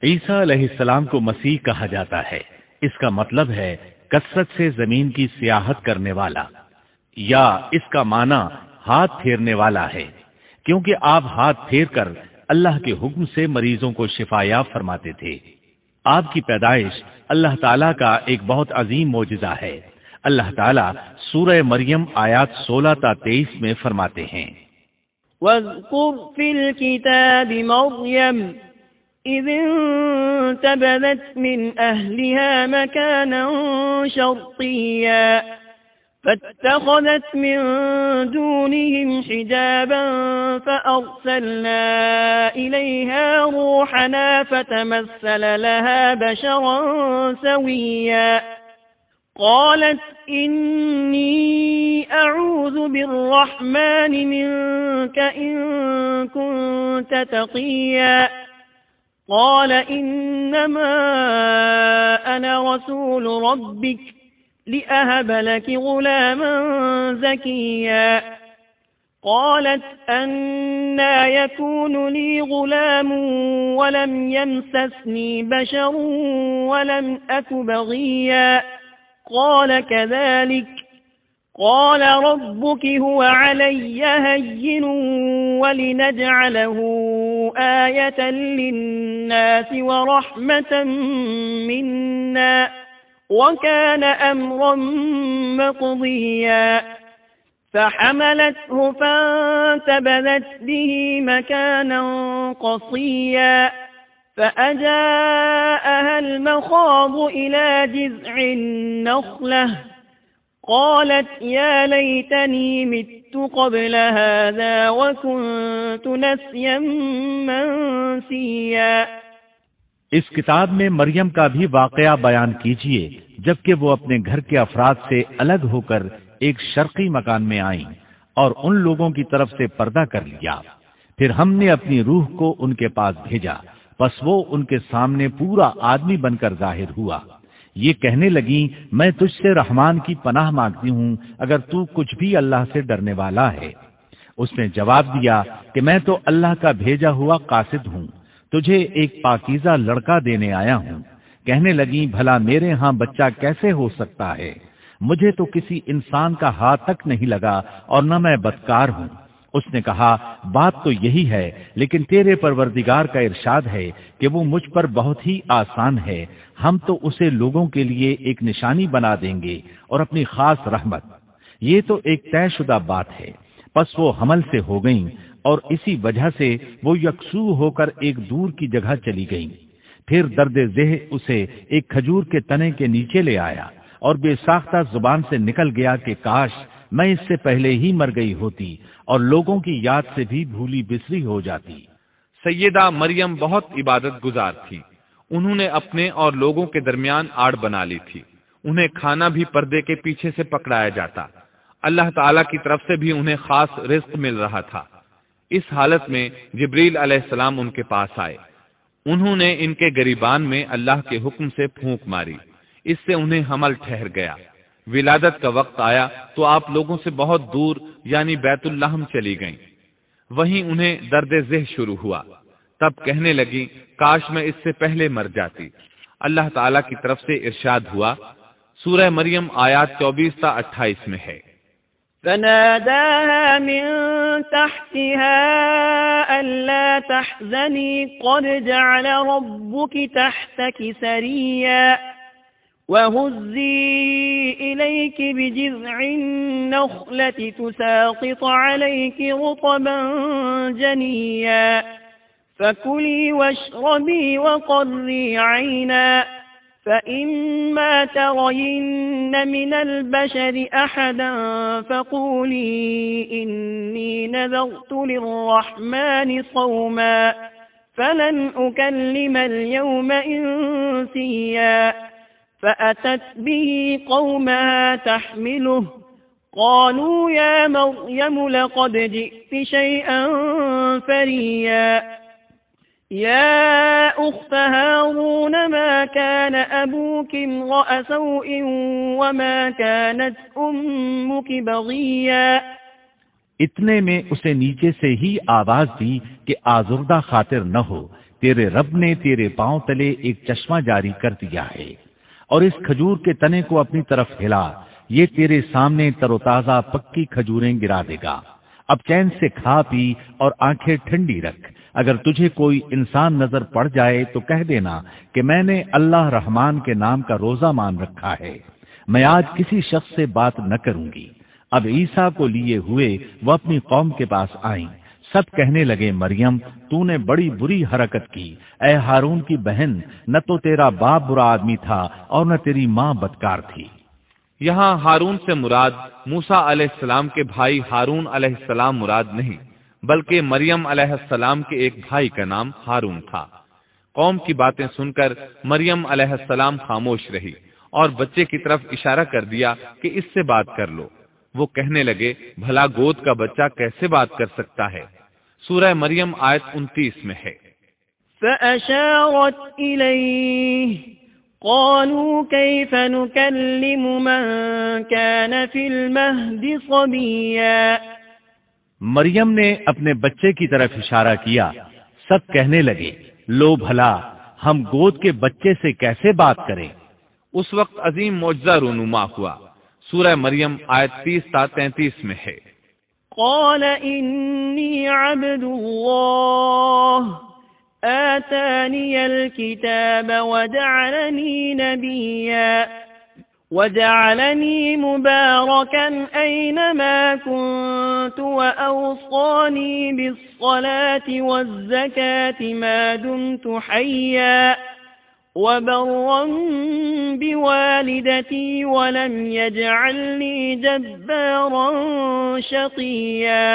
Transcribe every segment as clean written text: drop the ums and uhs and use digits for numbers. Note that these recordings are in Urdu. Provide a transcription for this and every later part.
عیسیٰ علیہ السلام کو مسیح کہا جاتا ہے، اس کا مطلب ہے کثرت سے زمین کی سیاحت کرنے والا، یا اس کا معنی ہاتھ پھیرنے والا ہے، کیونکہ آپ ہاتھ پھیر کر اللہ کے حکم سے مریضوں کو شفا یاب فرماتے تھے۔ آپ کی پیدائش اللہ تعالیٰ کا ایک بہت عظیم معجزہ ہے۔ اللہ تعالیٰ سورہ مریم آیات 16 تا 23 میں فرماتے ہیں، وَاذْكُرْ فِي الْكِتَابِ مَرْيَمَ إِذِ انتَبَذَتْ مِنْ أَهْلِهَا مَكَانًا شَرْقِيًّا فَاتَّخَذَتْ مِنْ دُونِهِمْ حِجَابًا فَأَرْسَلْنَا إِلَيْهَا رُوحَنَا فَتَمَثَّلَ لَهَا بَشَرًا سَوِيًّا قالت إني أعوذ بالرحمن منك إن كنت تقيا قال إنما أنا رسول ربك لأهب لك غلاما زكيا قالت أنا يكون لي غلام ولم يمسسني بشر ولم أك بغيا قال كذلك قال ربك هو علي هين ولنجعله آية للناس ورحمة منا وكان أمرا مقضيا فحملته فانتبذت به مكانا قصيا فأجاءها المخاض إلى جذع النخلة قالت يا ليتني مت قبل هذا وكنت نسيا منسيا۔ اس کتاب میں مریم کا بھی واقعہ بیان کیجیے جبکہ وہ اپنے گھر کے افراد سے الگ ہو کر ایک شرقی مکان میں آئیں اور ان لوگوں کی طرف سے پردہ کر لیا، پھر ہم نے اپنی روح کو ان کے پاس بھیجا، بس وہ ان کے سامنے پورا آدمی بن کر ظاہر ہوا۔ یہ کہنے لگیں میں تجھ سے رحمان کی پناہ مانگتی ہوں اگر تو کچھ بھی اللہ سے ڈرنے والا ہے۔ اس نے جواب دیا کہ میں تو اللہ کا بھیجا ہوا قاصد ہوں، تجھے ایک پاکیزہ لڑکا دینے آیا ہوں۔ کہنے لگیں بھلا میرے ہاں بچہ کیسے ہو سکتا ہے؟ مجھے تو کسی انسان کا ہاتھ تک نہیں لگا اور نہ میں بدکار ہوں۔ اس نے کہا بات تو یہی ہے، لیکن تیرے پروردگار کا ارشاد ہے کہ وہ مجھ پر بہت ہی آسان ہے، ہم تو اسے لوگوں کے لیے ایک نشانی بنا دیں گے اور اپنی خاص رحمت۔ یہ تو ایک طے شدہ بات ہے۔ پس وہ حمل سے ہو گئیں اور اسی وجہ سے وہ یکسو ہو کر ایک دور کی جگہ چلی گئیں۔ پھر درد ذہ اسے ایک کھجور کے تنے کے نیچے لے آیا اور بے ساختہ زبان سے نکل گیا کہ کاش میں اس سے پہلے ہی مر گئی ہوتی اور لوگوں کی یاد سے بھی بھولی بسری ہو جاتی۔ سیدہ مریم بہت عبادت گزار تھی۔ انہوں نے اپنے اور لوگوں کے درمیان آڑ بنا لی تھی۔ انہیں کھانا بھی پردے کے پیچھے سے پکڑایا جاتا۔ اللہ تعالیٰ کی طرف سے بھی انہیں خاص رزق مل رہا تھا۔ اس حالت میں جبریل علیہ السلام ان کے پاس آئے۔ انہوں نے ان کے گریبان میں اللہ کے حکم سے پھونک ماری، اس سے انہیں حمل ٹھہر گیا۔ ولادت کا وقت آیا تو آپ لوگوں سے بہت دور یعنی بیت اللحم چلی گئیں۔ وہیں انہیں درد ذہ شروع ہوا، تب کہنے لگی کاش میں اس سے پہلے مر جاتی۔ اللہ تعالیٰ کی طرف سے ارشاد ہوا، سورہ مریم آیات 24 تا 28 میں ہے، فناداها من تحتها ألا تحزني قد جعل ربك تحتك سريا وهزي إليك بجذع النخلة تساقط عليك رطبا جنيا فكلي واشربي وقري عينا فإما ترين من البشر أحدا فقولي إني نذرت للرحمن صوما فلن أكلم اليوم إنسيا فأتت به قومها تحمله قالوا يا مريم لقد جئت شيئا فريا يا أخت هارون ما كان أبوك امرأ سوء وما كانت أمك بغيا۔ اتنے میں اسے نیچے سے ہی آواز دی کہ آزردہ خاطر نہ ہو، تیرے رب نے تیرے پاؤں تلے ایک چشمہ جاری کر دیا ہے، اور اس کھجور کے تنے کو اپنی طرف ہلا، یہ تیرے سامنے تر و تازہ پکی کھجوریں گرا دے گا۔ اب چین سے کھا پی اور آنکھیں ٹھنڈی رکھ۔ اگر تجھے کوئی انسان نظر پڑ جائے تو کہہ دینا کہ میں نے اللہ رحمان کے نام کا روزہ مان رکھا ہے، میں آج کسی شخص سے بات نہ کروں گی۔ اب عیسیٰ کو لیے ہوئے وہ اپنی قوم کے پاس آئیں۔ سب کہنے لگے، مریم تو نے بڑی بری حرکت کی، اے ہارون کی بہن، نہ تو تیرا باپ برا آدمی تھا اور نہ تیری ماں بدکار تھی۔ یہاں ہارون سے مراد موسیٰ علیہ السلام کے بھائی ہارون علیہ السلام مراد نہیں، بلکہ مریم علیہ السلام کے ایک بھائی کا نام ہارون تھا۔ قوم کی باتیں سن کر مریم علیہ السلام خاموش رہی اور بچے کی طرف اشارہ کر دیا کہ اس سے بات کر لو۔ وہ کہنے لگے، بھلا گود کا بچہ کیسے بات کر سکتا ہے؟ سورہ مریم آیت 29 میں ہے۔ فأشارت إليه قالوا كيف نكلم من كان في المهد صبيا۔ مریم نے اپنے بچے کی طرف اشارہ کیا۔ سب کہنے لگے، لو بھلا ہم گود کے بچے سے کیسے بات کریں؟ اس وقت عظیم معجزہ رونما ہوا۔ سورہ مریم آیت 30 تا 33 میں ہے۔ قال إني عبد الله آتاني الكتاب وجعلني نبيا وجعلني مباركا أينما كنت وأوصاني بالصلاة والزكاة ما دمت حيا وبرا بوالدتي ولم يجعلني جبارا شقيا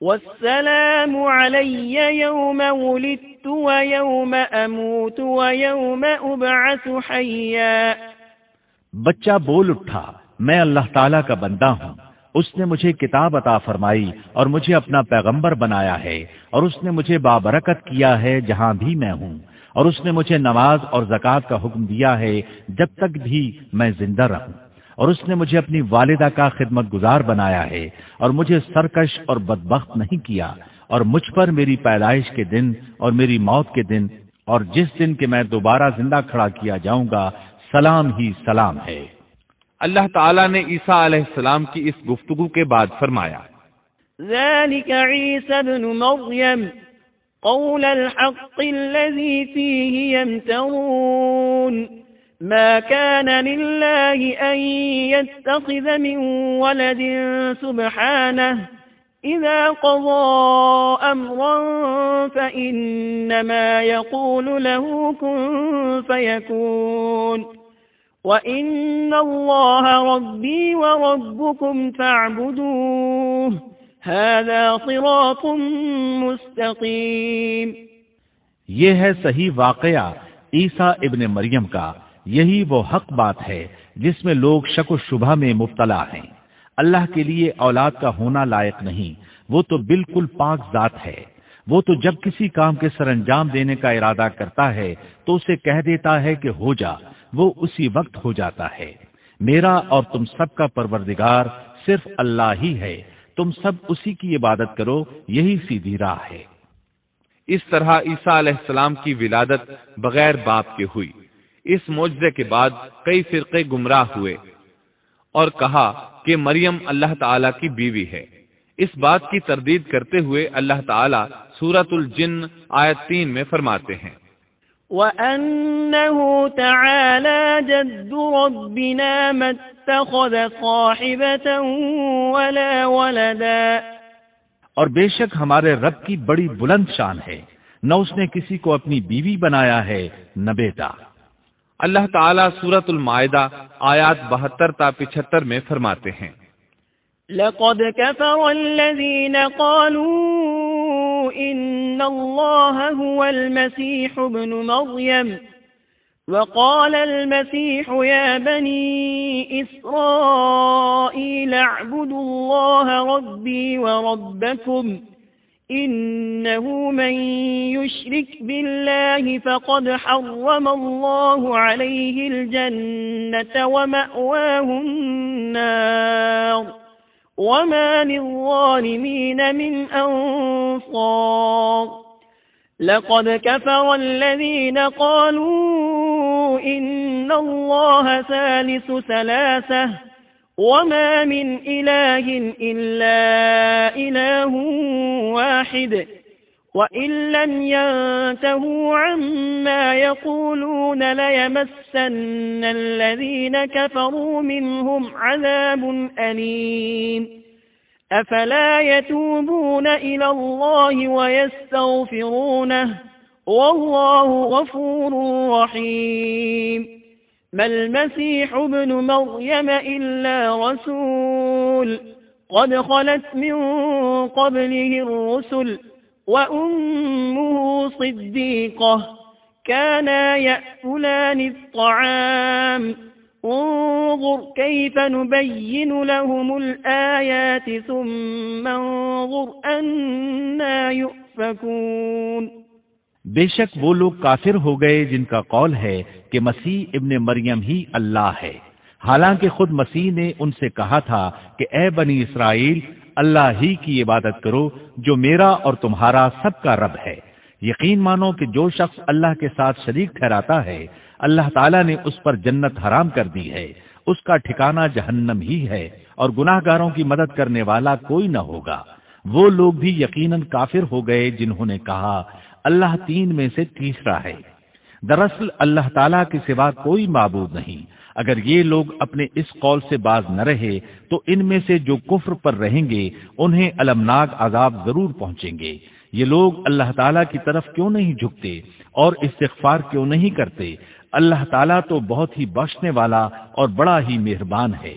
والسلام علي يوم ولدت ويوم أموت ويوم أبعث حيا۔ بچہ بول اٹھا، میں اللہ تعالیٰ کا بندہ ہوں، اس نے مجھے کتاب عطا فرمائی اور مجھے اپنا پیغمبر بنایا ہے، اور اس نے مجھے بابرکت کیا ہے جہاں بھی میں ہوں، اور اس نے مجھے نماز اور زکوٰۃ کا حکم دیا ہے جب تک بھی میں زندہ رہوں، اور اس نے مجھے اپنی والدہ کا خدمت گزار بنایا ہے اور مجھے سرکش اور بدبخت نہیں کیا، اور مجھ پر میری پیدائش کے دن اور میری موت کے دن اور جس دن کہ میں دوبارہ زندہ کھڑا کیا جاؤں گا سلام ہی سلام ہے۔ اللہ تعالیٰ نے عیسیٰ علیہ السلام کی اس گفتگو کے بعد فرمایا، ذلك عيسى ابن مريم قول الحق الذي فيه يمترون ما كان لله أن يتخذ من ولد سبحانه إذا قضى أمرا فإنما يقول له كن فيكون وَإِنَّ اللَّهَ رَبِّي وَرَبُّكُمْ فَاعْبُدُوهُ هَذَا صِرَاطٌ مُسْتَقِيمٌ۔ یہ ہے صحیح واقعہ عیسیٰ ابن مریم کا، یہی وہ حق بات ہے جس میں لوگ شک و شبہ میں مبتلا ہیں۔ اللہ کے لیے اولاد کا ہونا لائق نہیں، وہ تو بالکل پاک ذات ہے۔ وہ تو جب کسی کام کے سر انجام دینے کا ارادہ کرتا ہے تو اسے کہہ دیتا ہے کہ ہو جا، وہ اسی وقت ہو جاتا ہے۔ میرا اور تم سب کا پروردگار صرف اللہ ہی ہے، تم سب اسی کی عبادت کرو، یہی سیدھی راہ ہے۔ اس طرح عیسیٰ علیہ السلام کی ولادت بغیر باپ کے ہوئی۔ اس معجزے کے بعد کئی فرقے گمراہ ہوئے اور کہا کہ مریم اللہ تعالیٰ کی بیوی ہے۔ اس بات کی تردید کرتے ہوئے اللہ تعالیٰ سورۃ الجن آیت 3 میں فرماتے ہیں، وَأَنَّهُ تَعَالَى جَدُّ رَبِّنَا مَا اتَّخَذَ صَاحِبَةً وَلَا وَلَدًا۔ اور بے شک ہمارے رب کی بڑی بلند شان ہے، نہ اس نے کسی کو اپنی بیوی بنایا ہے نہ بیٹا۔ اللہ تعالیٰ سورۃ المائدہ آیات 72 تا 75 میں فرماتے ہیں، لقد كفر الذين قالوا إن الله هو المسيح ابن مريم وقال المسيح يا بني إسرائيل اعبدوا الله ربي وربكم إنه من يشرك بالله فقد حرم الله عليه الجنة ومأواه النار وما للظالمين من أنصار۔ لقد كفر الذين قالوا إن الله ثالث ثلاثة وما من إله إلا إله واحد وإن لم ينتهوا عما يقولون ليمسن الذين كفروا منهم عذاب أليم أفلا يتوبون إلى الله ويستغفرونه والله غفور رحيم ما المسيح ابن مريم إلا رسول قد خلت من قبله الرسل وأمه صديقة كانا يأكلان الطعام انظر كيف نبين لهم الآيات ثم انظر أنا يؤفكون۔ بے شک وہ لوگ کافر ہو گئے جن کا قول ہے کہ مسیح ابن مریم ہی اللہ ہے، حالانکہ خود مسیح نے ان سے کہا تھا کہ اے بنی اسرائیل، اللہ ہی کی عبادت کرو جو میرا اور تمہارا سب کا رب ہے۔ یقین مانو کہ جو شخص اللہ کے ساتھ شریک ٹھہراتا ہے اللہ تعالیٰ نے اس پر جنت حرام کر دی ہے، اس کا ٹھکانہ جہنم ہی ہے، اور گناہ گاروں کی مدد کرنے والا کوئی نہ ہوگا۔ وہ لوگ بھی یقیناً کافر ہو گئے جنہوں نے کہا اللہ تین میں سے تیسرا ہے۔ دراصل اللہ تعالیٰ کے سوا کوئی معبود نہیں۔ اگر یہ لوگ اپنے اس قول سے باز نہ رہے تو ان میں سے جو کفر پر رہیں گے انہیں المناک عذاب ضرور پہنچیں گے۔ یہ لوگ اللہ تعالیٰ کی طرف کیوں نہیں جھکتے اور استغفار کیوں نہیں کرتے؟ اللہ تعالیٰ تو بہت ہی بخشنے والا اور بڑا ہی مہربان ہے۔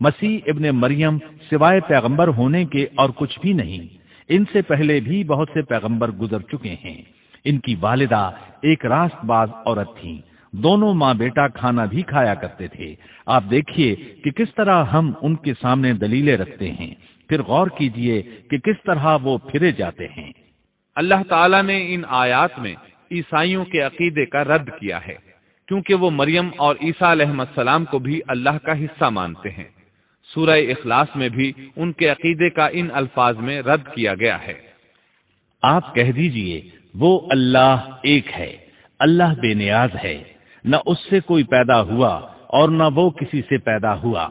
مسیح ابن مریم سوائے پیغمبر ہونے کے اور کچھ بھی نہیں۔ ان سے پہلے بھی بہت سے پیغمبر گزر چکے ہیں۔ ان کی والدہ ایک راست باز عورت تھی، دونوں ماں بیٹا کھانا بھی کھایا کرتے تھے۔ آپ دیکھیے کہ کس طرح ہم ان کے سامنے دلیلیں رکھتے ہیں، پھر غور کیجئے کہ کس طرح وہ پھرے جاتے ہیں۔ اللہ تعالیٰ نے ان آیات میں عیسائیوں کے عقیدے کا رد کیا ہے، کیونکہ وہ مریم اور عیسیٰ علیہ السلام کو بھی اللہ کا حصہ مانتے ہیں۔ سورہ اخلاص میں بھی ان کے عقیدے کا ان الفاظ میں رد کیا گیا ہے۔ آپ کہہ دیجئے وہ اللہ ایک ہے، اللہ بے نیاز ہے، نہ اس سے کوئی پیدا ہوا اور نہ وہ کسی سے پیدا ہوا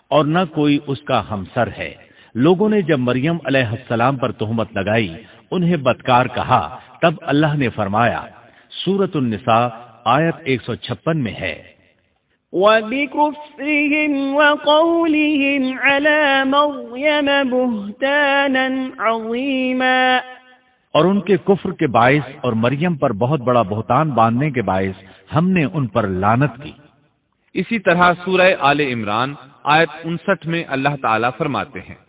اور نہ کوئی اس کا ہمسر ہے۔ لوگوں نے جب مریم علیہ السلام پر تہمت لگائی، انہیں بدکار کہا، تب اللہ نے فرمایا، سورۃ النساء آیت 156 میں ہے، وَبِكُفْرِهِمْ وَقَوْلِهِمْ عَلَى مَرْيَمَ بُهْتَانًا عَظِيمًا، اور ان کے کفر کے باعث اور مریم پر بہت بڑا بہتان باندھنے کے باعث ہم نے ان پر لعنت کی۔ اسی طرح سورہ آل عمران آیت 59 میں اللہ تعالیٰ فرماتے ہیں،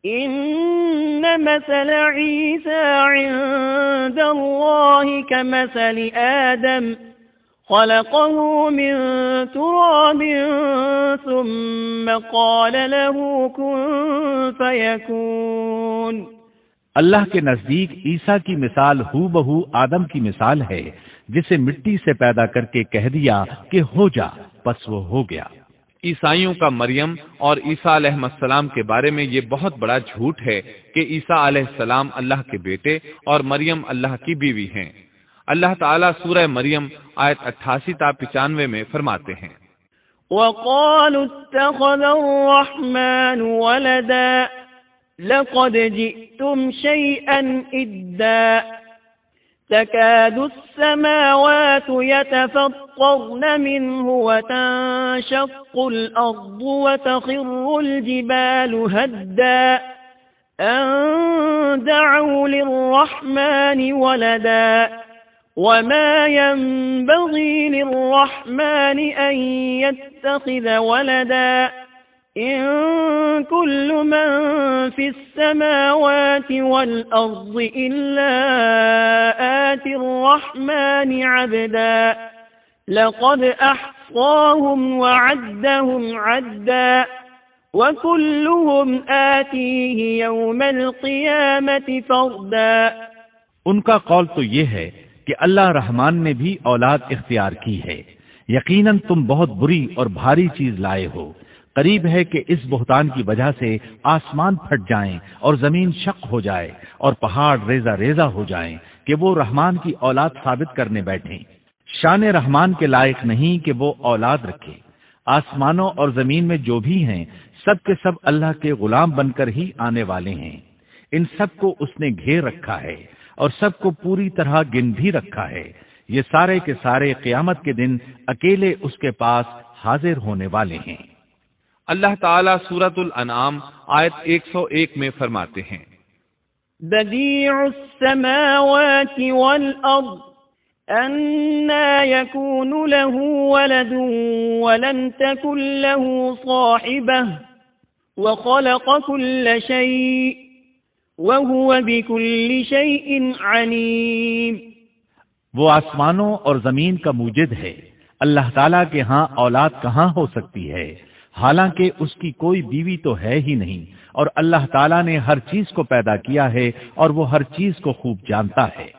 إِنَّ مَثَلَ عِيسَى عِندَ اللَّهِ كَمَثَلِ آدَمَ خَلَقَهُ مِن تُرَابٍ ثُمَّ قَالَ لَهُ كُن فَيَكُونُ۔ اللہ کے نزدیک عیسیٰ کی مثال ہو بہو آدم کی مثال ہے، جسے مٹی سے پیدا کر کے کہہ دیا کہ ہو جا، پس وہ ہو گیا۔ عیسائیوں کا مریم اور عیسیٰ علیہ السلام کے بارے میں یہ بہت بڑا جھوٹ ہے کہ عیسیٰ علیہ السلام اللہ کے بیٹے اور مریم اللہ کی بیوی ہیں۔ اللہ تعالیٰ سورہ مریم آیت 88 تا 95 میں فرماتے ہیں، وَقَالُوا اتَّخَذَ الرَّحْمَنُ وَلَدًا لَقَدْ جِئْتُمْ شَيْئًا إِدًّا تَكَادُ السَّمَاوَاتُ يَتَفَطَّرْنَ مِنْهُ وَتَنشَقُّ الْأَرْضُ وَتَخِرُّ الْجِبَالُ هَدًّا أَن دَعَوْا لِلرَّحْمَنِ وَلَدًا وَمَا يَنبَغِي لِلرَّحْمَنِ أَن يَتَّخِذَ وَلَدًا إِن كُلُّ مَن فِي السَّمَاوَاتِ وَالْأَرْضِ إِلَّا آتِي الرَّحْمَنِ عَبْدًا لَقَدْ أَحْصَاهُمْ وَعَدَّهُمْ عَدًّا وَكُلُّهُمْ آتِيهِ يَوْمَ الْقِيَامَةِ فَرْدًا۔ ان کا قول تو یہ ہے کہ اللہ رحمان نے بھی اولاد اختیار کی ہے۔ یقیناً تم بہت بری اور بھاری چیز لائے ہو، قریب ہے کہ اس بہتان کی وجہ سے آسمان پھٹ جائیں اور زمین شق ہو جائے اور پہاڑ ریزہ ریزہ ہو جائیں کہ وہ رحمان کی اولاد ثابت کرنے بیٹھیں۔ شان رحمان کے لائق نہیں کہ وہ اولاد رکھے۔ آسمانوں اور زمین میں جو بھی ہیں سب کے سب اللہ کے غلام بن کر ہی آنے والے ہیں۔ ان سب کو اس نے گھیر رکھا ہے اور سب کو پوری طرح گن بھی رکھا ہے۔ یہ سارے کے سارے قیامت کے دن اکیلے اس کے پاس حاضر ہونے والے ہیں۔ اللہ تعالیٰ سورۃ الانعام آیت 101 میں فرماتے ہیں، بدیع السماوات والارض أَنَّى يَكُونُ لَهُ وَلَدٌ وَلَمْ تَكُنْ لَهُ صَاحِبَةٌ وَخَلَقَ كُلَّ شَيْءٍ وَهُوَ بِكُلِّ شَيْءٍ عَلِيمٌ۔ وہ آسمانوں اور زمین کا موجد ہے۔ اللہ تعالیٰ کے ہاں اولاد کہاں ہو سکتی ہے، حالانکہ اس کی کوئی بیوی تو ہے ہی نہیں، اور اللہ تعالیٰ نے ہر چیز کو پیدا کیا ہے اور وہ ہر چیز کو خوب جانتا ہے۔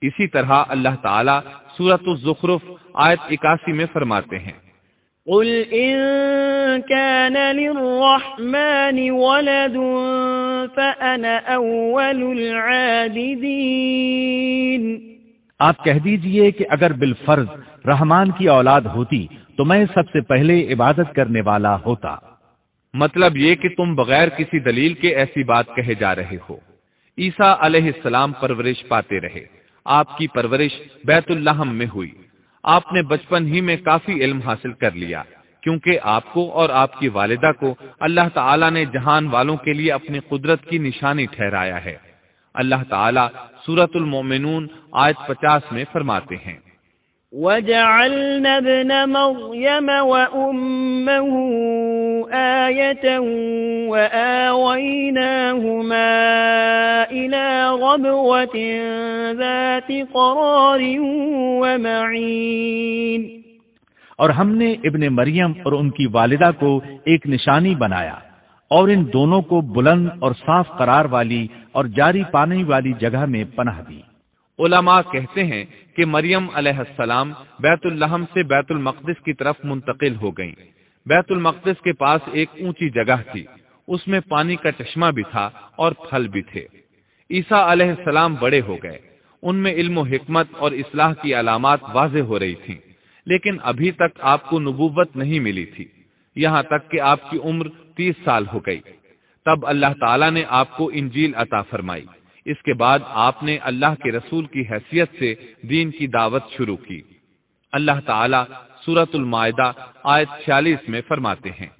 اسی طرح اللہ تعالیٰ سورۃ الزخرف آیت 81 میں فرماتے ہیں، قل ان كان للرحمن ولد فأنا أول العابدين۔ آپ کہہ دیجئے کہ اگر بالفرض رحمان کی اولاد ہوتی تو میں سب سے پہلے عبادت کرنے والا ہوتا۔ مطلب یہ کہ تم بغیر کسی دلیل کے ایسی بات کہے جا رہے ہو۔ عیسیٰ علیہ السلام پرورش پاتے رہے، آپ کی پرورش بیت اللحم میں ہوئی۔ آپ نے بچپن ہی میں کافی علم حاصل کر لیا، کیونکہ آپ کو اور آپ کی والدہ کو اللہ تعالیٰ نے جہان والوں کے لیے اپنی قدرت کی نشانی ٹھہرایا ہے۔ اللہ تعالیٰ سورۃ المؤمنون آیت 50 میں فرماتے ہیں، وَجَعَلْنَا ابْنَ مَرْيَمَ وَأُمَّهُ آيَةً وَآوَيْنَاهُمَا إِلَى رَبْوَةٍ ذَاتِ قَرَارٍ وَمَعِينٍ۔ اور ہم نے ابن مریم اور ان کی والدہ کو ایک نشانی بنایا اور ان دونوں کو بلند اور صاف قرار والی اور جاری پانی والی جگہ میں پناہ دی۔ علماء کہتے ہیں کہ مریم علیہ السلام بیت اللحم سے بیت المقدس کی طرف منتقل ہو گئیں۔ بیت المقدس کے پاس ایک اونچی جگہ تھی، اس میں پانی کا چشمہ بھی تھا اور پھل بھی تھے۔ عیسیٰ علیہ السلام بڑے ہو گئے، ان میں علم و حکمت اور اصلاح کی علامات واضح ہو رہی تھیں، لیکن ابھی تک آپ کو نبوت نہیں ملی تھی، یہاں تک کہ آپ کی عمر 30 سال ہو گئی۔ تب اللہ تعالیٰ نے آپ کو انجیل عطا فرمائی۔ اس کے بعد آپ نے اللہ کے رسول کی حیثیت سے دین کی دعوت شروع کی۔ اللہ تعالیٰ سورۃ المائدہ آیت 46 میں فرماتے ہیں،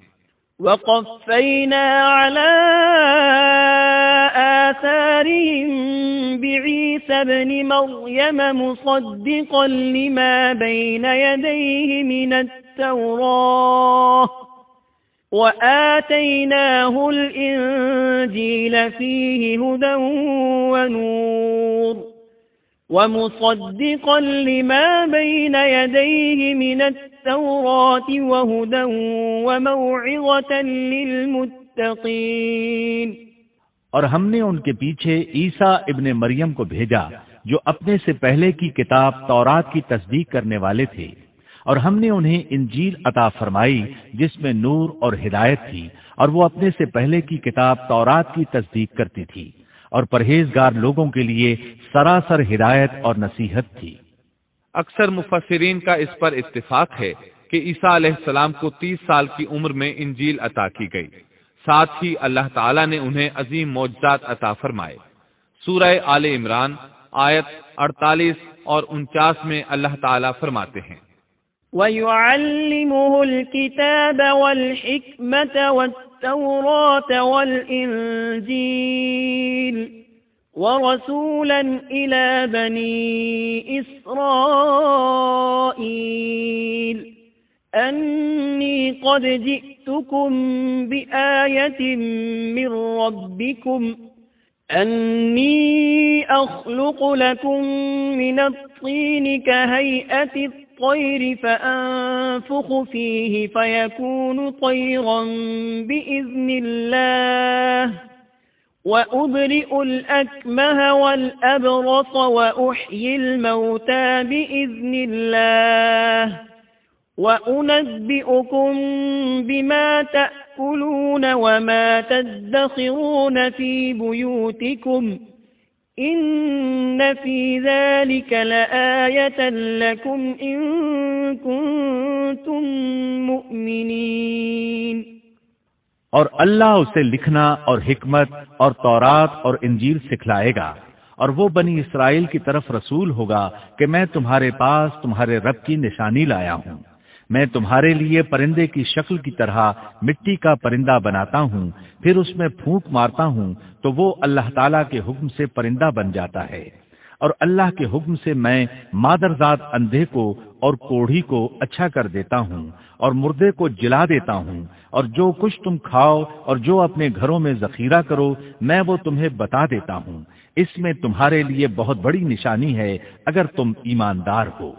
وَقَفَّيْنَا عَلَىٰ آثَارِهِم بِعِيسَى ابْنِ مَرْيَمَ مُصَدِّقًا لِمَا بَيْنَ يَدَيْهِ مِنَ التَّوْرَاةِ وَآتَيْنَاهُ الْإِنجِيلَ فِيهِ هُدًى وَنُورٌ وَمُصَدِّقًا لِمَا بَيْنَ يَدَيْهِ مِنَ التَّوْرَاةِ وَهُدًى وَمَوْعِظَةً لِلْمُتَّقِينَ۔ اور ہم نے ان کے پیچھے عیسیٰ ابن مریم کو بھیجا جو اپنے سے پہلے کی کتاب تورات کی تصدیق کرنے والے تھے، اور ہم نے انہیں انجیل عطا فرمائی جس میں نور اور ہدایت تھی، اور وہ اپنے سے پہلے کی کتاب تورات کی تصدیق کرتی تھی اور پرہیزگار لوگوں کے لیے سراسر ہدایت اور نصیحت تھی۔ اکثر مفسرین کا اس پر اتفاق ہے کہ عیسیٰ علیہ السلام کو 30 سال کی عمر میں انجیل عطا کی گئی، ساتھ ہی اللہ تعالیٰ نے انہیں عظیم معجزات عطا فرمائے۔ سورہ آل عمران آیت 48 اور 49 میں اللہ تعالیٰ فرماتے ہیں، وَيُعَلِّمُهُ الْكِتَابَ وَالْحِكْمَةَ وَالتَّوْرَاةَ وَالْإِنْجِيلَ وَرَسُولًا إِلَى بَنِي إِسْرَائِيلَ أَنِّي قَدْ جِئْتُكُمْ بِآيَةٍ مِّن رَّبِّكُمْ أَنِّي أَخْلُقُ لَكُم مِّنَ الطِّينِ كَهَيْئَةِ الطَّيْرِ فَأَنفُخُ فِيهِ فَيَكُونُ طَيْرًا بِإِذْنِ اللَّهِ وَأُبْرِئُ الْأَكْمَهَ وَالْأَبْرَصَ وَأُحْيِي الْمَوْتَى بِإِذْنِ اللَّهِ وَأُنَبِّئُكُم بِمَا تَأْكُلُونَ وَمَا تَدَّخِرُونَ فِي بُيُوتِكُمْ إِنَّ فِي ذَلِكَ لَآيَةً لَكُمْ إِن كُنتُم مُؤْمِنِينَ۔ اور اللہ اسے لکھنا اور حکمت اور تورات اور انجیل سکھلائے گا، اور وہ بنی اسرائیل کی طرف رسول ہوگا کہ میں تمہارے پاس تمہارے رب کی نشانی لایا ہوں۔ میں تمہارے لیے پرندے کی شکل کی طرح مٹی کا پرندہ بناتا ہوں، پھر اس میں پھونک مارتا ہوں تو وہ اللہ تعالیٰ کے حکم سے پرندہ بن جاتا ہے، اور اللہ کے حکم سے میں مادرزاد اندھے کو اور کوڑھی کو اچھا کر دیتا ہوں، اور مردے کو جلا دیتا ہوں، اور جو کچھ تم کھاؤ اور جو اپنے گھروں میں ذخیرہ کرو میں وہ تمہیں بتا دیتا ہوں۔ اس میں تمہارے لیے بہت بڑی نشانی ہے اگر تم ایماندار ہو۔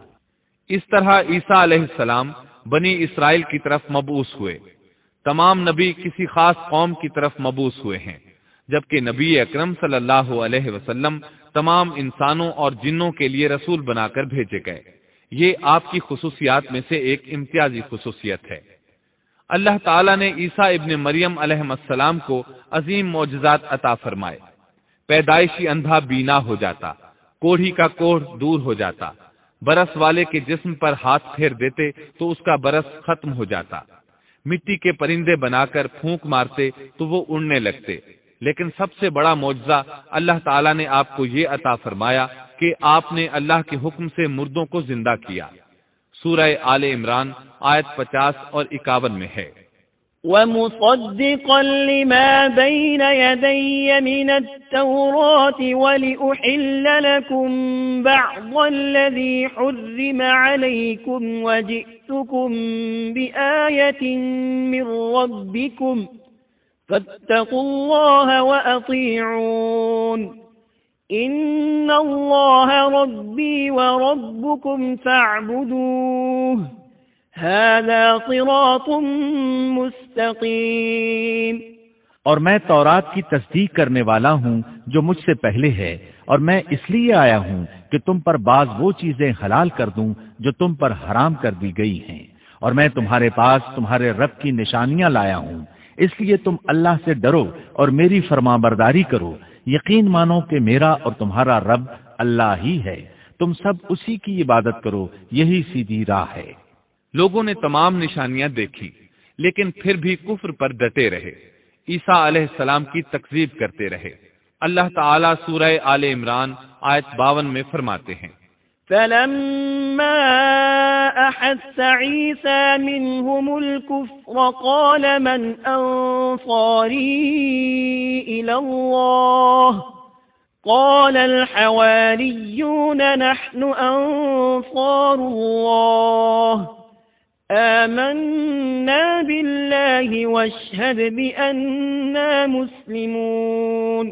اس طرح عیسیٰ علیہ السلام بنی اسرائیل کی طرف مبعوث ہوئے۔ تمام نبی کسی خاص قوم کی طرف مبعوث ہوئے ہیں، جبکہ نبی اکرم صلی اللہ علیہ وسلم تمام انسانوں اور جنوں کے لیے رسول بنا کر بھیجے گئے۔ یہ آپ کی خصوصیات میں سے ایک امتیازی خصوصیت ہے۔ اللہ تعالیٰ نے عیسیٰ ابن مریم علیہ السلام کو عظیم معجزات عطا فرمائے۔ پیدائشی اندھا بینا ہو جاتا، کوڑھی کا کوڑھ دور ہو جاتا، برس والے کے جسم پر ہاتھ پھیر دیتے تو اس کا برس ختم ہو جاتا، مٹی کے پرندے بنا کر پھونک مارتے تو وہ اڑنے لگتے۔ لیکن سب سے بڑا معجزہ اللہ تعالیٰ نے آپ کو یہ عطا فرمایا کہ آپ نے اللہ کے حکم سے مردوں کو زندہ کیا۔ سورہ آل عمران آیت 50 اور 51 میں ہے۔ وَمُصَدِّقًا لِمَا بَيْنَ يَدَيَّ مِنَ التَّوْرَاةِ وَلِأُحِلَّ لَكُم بَعْضَ الَّذِي حُرِّمَ عَلَيْكُمْ وَجِئْتُكُم بِآيَةٍ مِّن رَّبِّكُمْ فَاتَّقُوا اللَّهَ وَأَطِيعُونِ إِنَّ اللَّهَ رَبِّي وَرَبُّكُمْ فَاعْبُدُوهُ هَذَا صِرَاطٌ مُسْتَقِيمٌ۔ اور میں تورات کی تصدیق کرنے والا ہوں جو مجھ سے پہلے ہے، اور میں اس لیے آیا ہوں کہ تم پر بعض وہ چیزیں حلال کر دوں جو تم پر حرام کر دی گئی ہیں، اور میں تمہارے پاس تمہارے رب کی نشانیاں لایا ہوں، اس لیے تم اللہ سے ڈرو اور میری فرمانبرداری کرو۔ یقین مانو کہ میرا اور تمہارا رب اللہ ہی ہے، تم سب اسی کی عبادت کرو، یہی سیدھی راہ ہے۔ لوگوں نے تمام نشانیاں دیکھی لیکن پھر بھی کفر پر ڈٹے رہے، عیسیٰ علیہ السلام کی تکذیب کرتے رہے۔ اللہ تعالیٰ سورہ آل عمران آیت 52 میں فرماتے ہیں، فَلَمَّا أَحَسَّ عِيسَى مِنْهُمُ الْكُفْرَ قَالَ مَنْ أَنصَارِي إِلَى اللَّهِ قَالَ الْحَوَارِيُّونَ نَحْنُ أَنصَارُ اللَّهِ آمَنَّا بِاللَّهِ وَاشْهَدْ بِأَنَّا مُسْلِمُونَ۔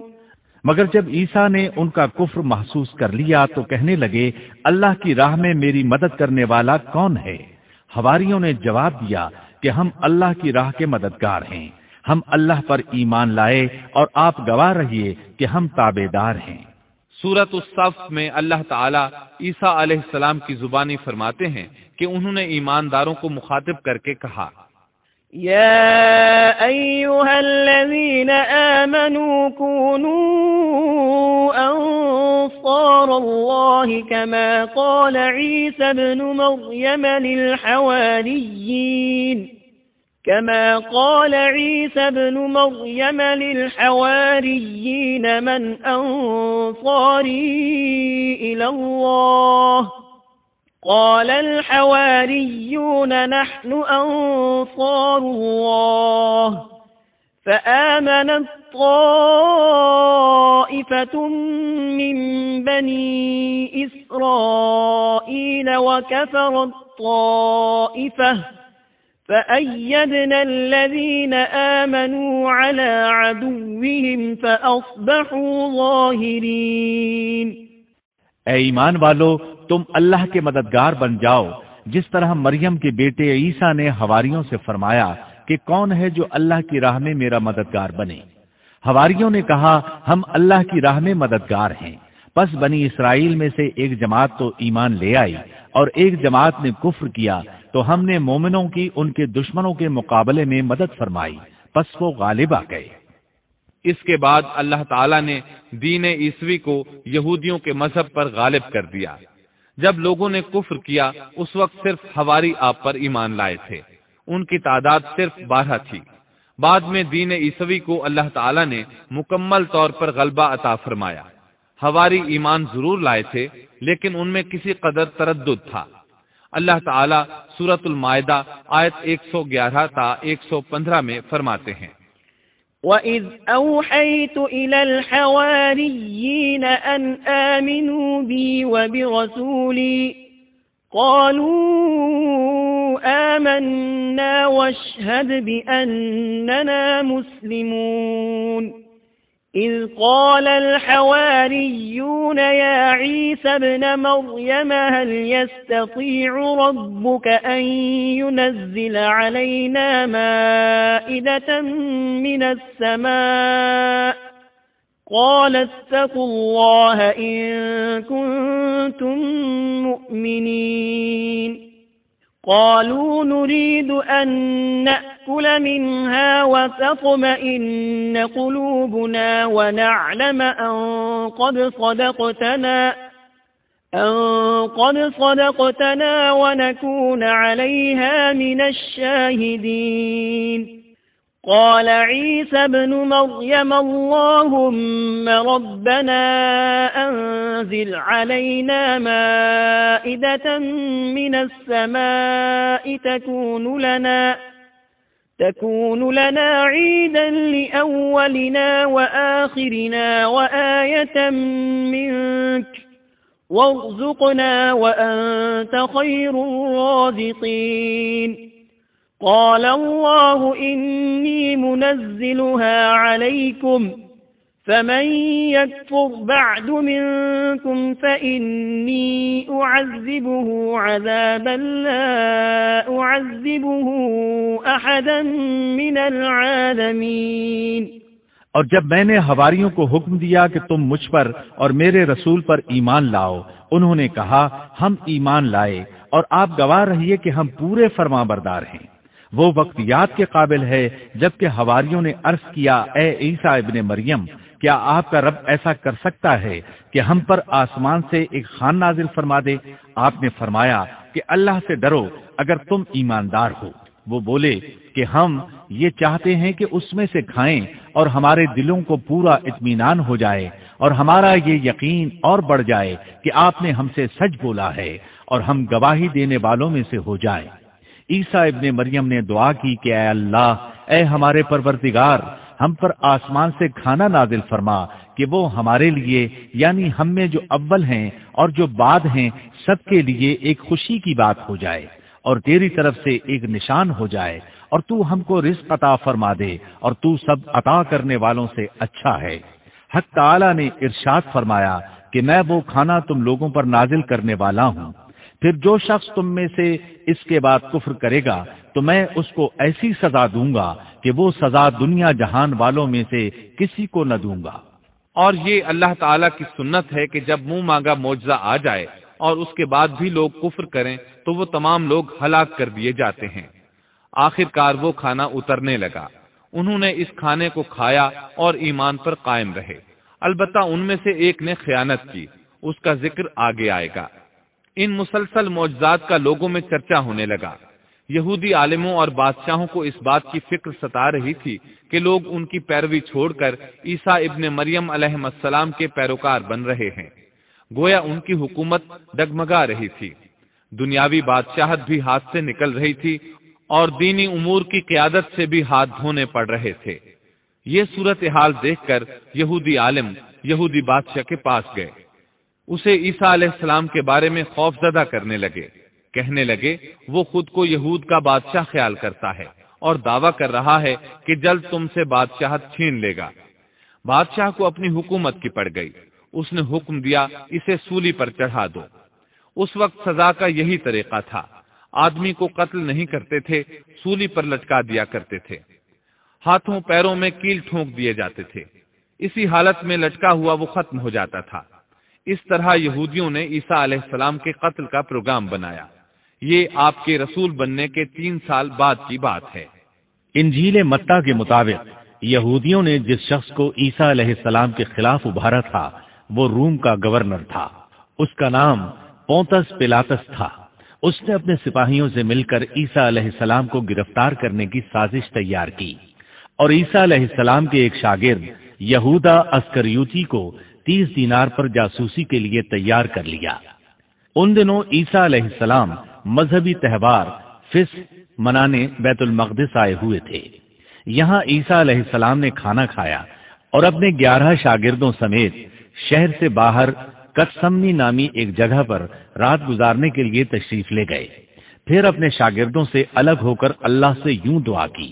مگر جب عیسیٰ نے ان کا کفر محسوس کر لیا تو کہنے لگے، اللہ کی راہ میں میری مدد کرنے والا کون ہے؟ حواریوں نے جواب دیا کہ ہم اللہ کی راہ کے مددگار ہیں، ہم اللہ پر ایمان لائے اور آپ گواہ رہیے کہ ہم تابعدار ہیں۔ سورۃ الصف میں اللہ تعالیٰ عیسیٰ علیہ السلام کی زبانی فرماتے ہیں کہ انہوں نے ایمانداروں کو مخاطب کر کے کہا، يا أيها الذين آمنوا كونوا أنصار الله كما قال عيسى ابن مريم للحواريين من أنصاري إلى الله قال الحواريون نحن أنصار الله فآمنت طائفة من بني إسرائيل وكفرت طائفة فأيدنا الذين آمنوا على عدوهم فأصبحوا ظاهرين۔ اے ایمان والو، تم اللہ کے مددگار بن جاؤ، جس طرح مریم کے بیٹے عیسیٰ نے حواریوں سے فرمایا کہ کون ہے جو اللہ کی راہ میں میرا مددگار بنے۔ حواریوں نے کہا، ہم اللہ کی راہ میں مددگار ہیں۔ پس بنی اسرائیل میں سے ایک جماعت تو ایمان لے آئی اور ایک جماعت نے کفر کیا تو ہم نے مومنوں کی ان کے دشمنوں کے مقابلے میں مدد فرمائی، پس وہ غالب آ گئے۔ اس کے بعد اللہ تعالیٰ نے دین عیسوی کو یہودیوں کے مذہب پر غالب کر دیا۔ جب لوگوں نے کفر کیا اس وقت صرف حواری آپ پر ایمان لائے تھے، ان کی تعداد صرف 12 تھی۔ بعد میں دین عیسوی کو اللہ تعالیٰ نے مکمل طور پر غلبہ عطا فرمایا۔ حواری ایمان ضرور لائے تھے لیکن ان میں کسی قدر تردد تھا۔ اللہ تعالیٰ سورۃ المائدہ آیت 111 تا 115 میں فرماتے ہیں، وَإِذْ أَوْحَيْتُ إِلَى الْحَوَارِيِّينَ أَنْ آمِنُوا بِي وَبِرَسُولِي قَالُوا آمَنَّا وَاشْهَدْ بِأَنَّنَا مُسْلِمُونَ إِذْ قَالَ الْحَوَارِيُّونَ يَا عِيسَى ابْنَ مَرْيَمَ هَلْ يَسْتَطِيعُ رَبُّكَ أَن يُنَزِّلَ عَلَيْنَا مَائِدَةً مِّنَ السَّمَاءِ قَالَ اتَّقُوا اللَّهَ إِن كُنتُم مُّؤْمِنِينَ قالوا نريد أن نأكل منها وتطمئن قلوبنا ونعلم أن قد صدقتنا ونكون عليها من الشاهدين قال عيسى ابن مريم اللهم ربنا أنزل علينا مائدة من السماء تكون لنا عيدا لأولنا وآخرنا وآية منك وارزقنا وأنت خير الرازقين قال الله إني منزلها عليكم فمن يكفر بعد منكم فإني أعذبه عذابا لا أعذبه أحدا من العالمين۔ اور جب میں نے حواریوں کو حکم دیا کہ تم مجھ پر اور میرے رسول پر ایمان لاؤ، انہوں نے کہا ہم ایمان لائے اور آپ گواہ رہیے کہ ہم پورے فرمانبردار ہیں۔ وہ وقت یاد کے قابل ہے جبکہ حواریوں نے عرض کیا، اے عیسیٰ ابن مریم، کیا آپ کا رب ایسا کر سکتا ہے کہ ہم پر آسمان سے ایک خوان نازل فرما دے؟ آپ نے فرمایا کہ اللہ سے ڈرو اگر تم ایماندار ہو۔ وہ بولے کہ ہم یہ چاہتے ہیں کہ اس میں سے کھائیں اور ہمارے دلوں کو پورا اطمینان ہو جائے اور ہمارا یہ یقین اور بڑھ جائے کہ آپ نے ہم سے سچ بولا ہے اور ہم گواہی دینے والوں میں سے ہو جائیں۔ عیسیٰ ابن مریم نے دعا کی کہ اے اللہ، اے ہمارے پروردگار، ہم پر آسمان سے کھانا نازل فرما کہ وہ ہمارے لیے یعنی ہم میں جو اول ہیں اور جو بعد ہیں سب کے لیے ایک خوشی کی بات ہو جائے اور تیری طرف سے ایک نشان ہو جائے، اور تو ہم کو رزق عطا فرما دے اور تو سب عطا کرنے والوں سے اچھا ہے۔ حق تعالی نے ارشاد فرمایا کہ میں وہ کھانا تم لوگوں پر نازل کرنے والا ہوں، پھر جو شخص تم میں سے اس کے بعد کفر کرے گا تو میں اس کو ایسی سزا دوں گا کہ وہ سزا دنیا جہان والوں میں سے کسی کو نہ دوں گا۔ اور یہ اللہ تعالیٰ کی سنت ہے کہ جب منہ مانگا معجزہ آ جائے اور اس کے بعد بھی لوگ کفر کریں تو وہ تمام لوگ ہلاک کر دیے جاتے ہیں۔ آخر کار وہ کھانا اترنے لگا، انہوں نے اس کھانے کو کھایا اور ایمان پر قائم رہے، البتہ ان میں سے ایک نے خیانت کی، اس کا ذکر آگے آئے گا۔ ان مسلسل معجزات کا لوگوں میں چرچا ہونے لگا۔ یہودی عالموں اور بادشاہوں کو اس بات کی فکر ستا رہی تھی کہ لوگ ان کی پیروی چھوڑ کر عیسیٰ ابن مریم علیہ السلام کے پیروکار بن رہے ہیں، گویا ان کی حکومت ڈگمگا رہی تھی، دنیاوی بادشاہت بھی ہاتھ سے نکل رہی تھی اور دینی امور کی قیادت سے بھی ہاتھ دھونے پڑ رہے تھے۔ یہ صورتحال دیکھ کر یہودی عالم یہودی بادشاہ کے پاس گئے، اسے عیسیٰ علیہ السلام کے بارے میں خوف زدہ کرنے لگے، کہنے لگے وہ خود کو یہود کا بادشاہ خیال کرتا ہے اور دعویٰ کر رہا ہے کہ جلد تم سے بادشاہت چھین لے گا۔ بادشاہ کو اپنی حکومت کی پڑ گئی، اس نے حکم دیا اسے سولی پر چڑھا دو۔ اس وقت سزا کا یہی طریقہ تھا، آدمی کو قتل نہیں کرتے تھے، سولی پر لٹکا دیا کرتے تھے، ہاتھوں پیروں میں کیل ٹھونک دیے جاتے تھے، اسی حالت میں لٹکا ہوا وہ ختم ہو جاتا تھا۔ اس طرح یہودیوں نے عیسیٰ علیہ السلام کے قتل کا پروگرام بنایا۔ یہ آپ کے رسول بننے کے 3 سال بعد کی بات ہے۔ انجیل متی کے مطابق یہودیوں نے جس شخص کو عیسیٰ علیہ السلام کے خلاف ابھارا تھا وہ روم کا گورنر تھا۔ اس کا نام پونتس پیلاطس تھا۔ اس نے اپنے سپاہیوں سے مل کر عیسیٰ علیہ السلام کو گرفتار کرنے کی سازش تیار کی اور عیسیٰ علیہ السلام کے ایک شاگرد یہودا اسکریوتی کو 30 دینار پر جاسوسی کے لیے تیار کر لیا۔ ان دنوں عیسیٰ علیہ السلام مذہبی تہوار فصح منانے بیت المقدس آئے ہوئے تھے۔ یہاں عیسیٰ علیہ السلام نے کھانا کھایا اور اپنے 11 شاگردوں سمیت شہر سے باہر کتسمنی نامی ایک جگہ پر رات گزارنے کے لیے تشریف لے گئے۔ پھر اپنے شاگردوں سے الگ ہو کر اللہ سے یوں دعا کی،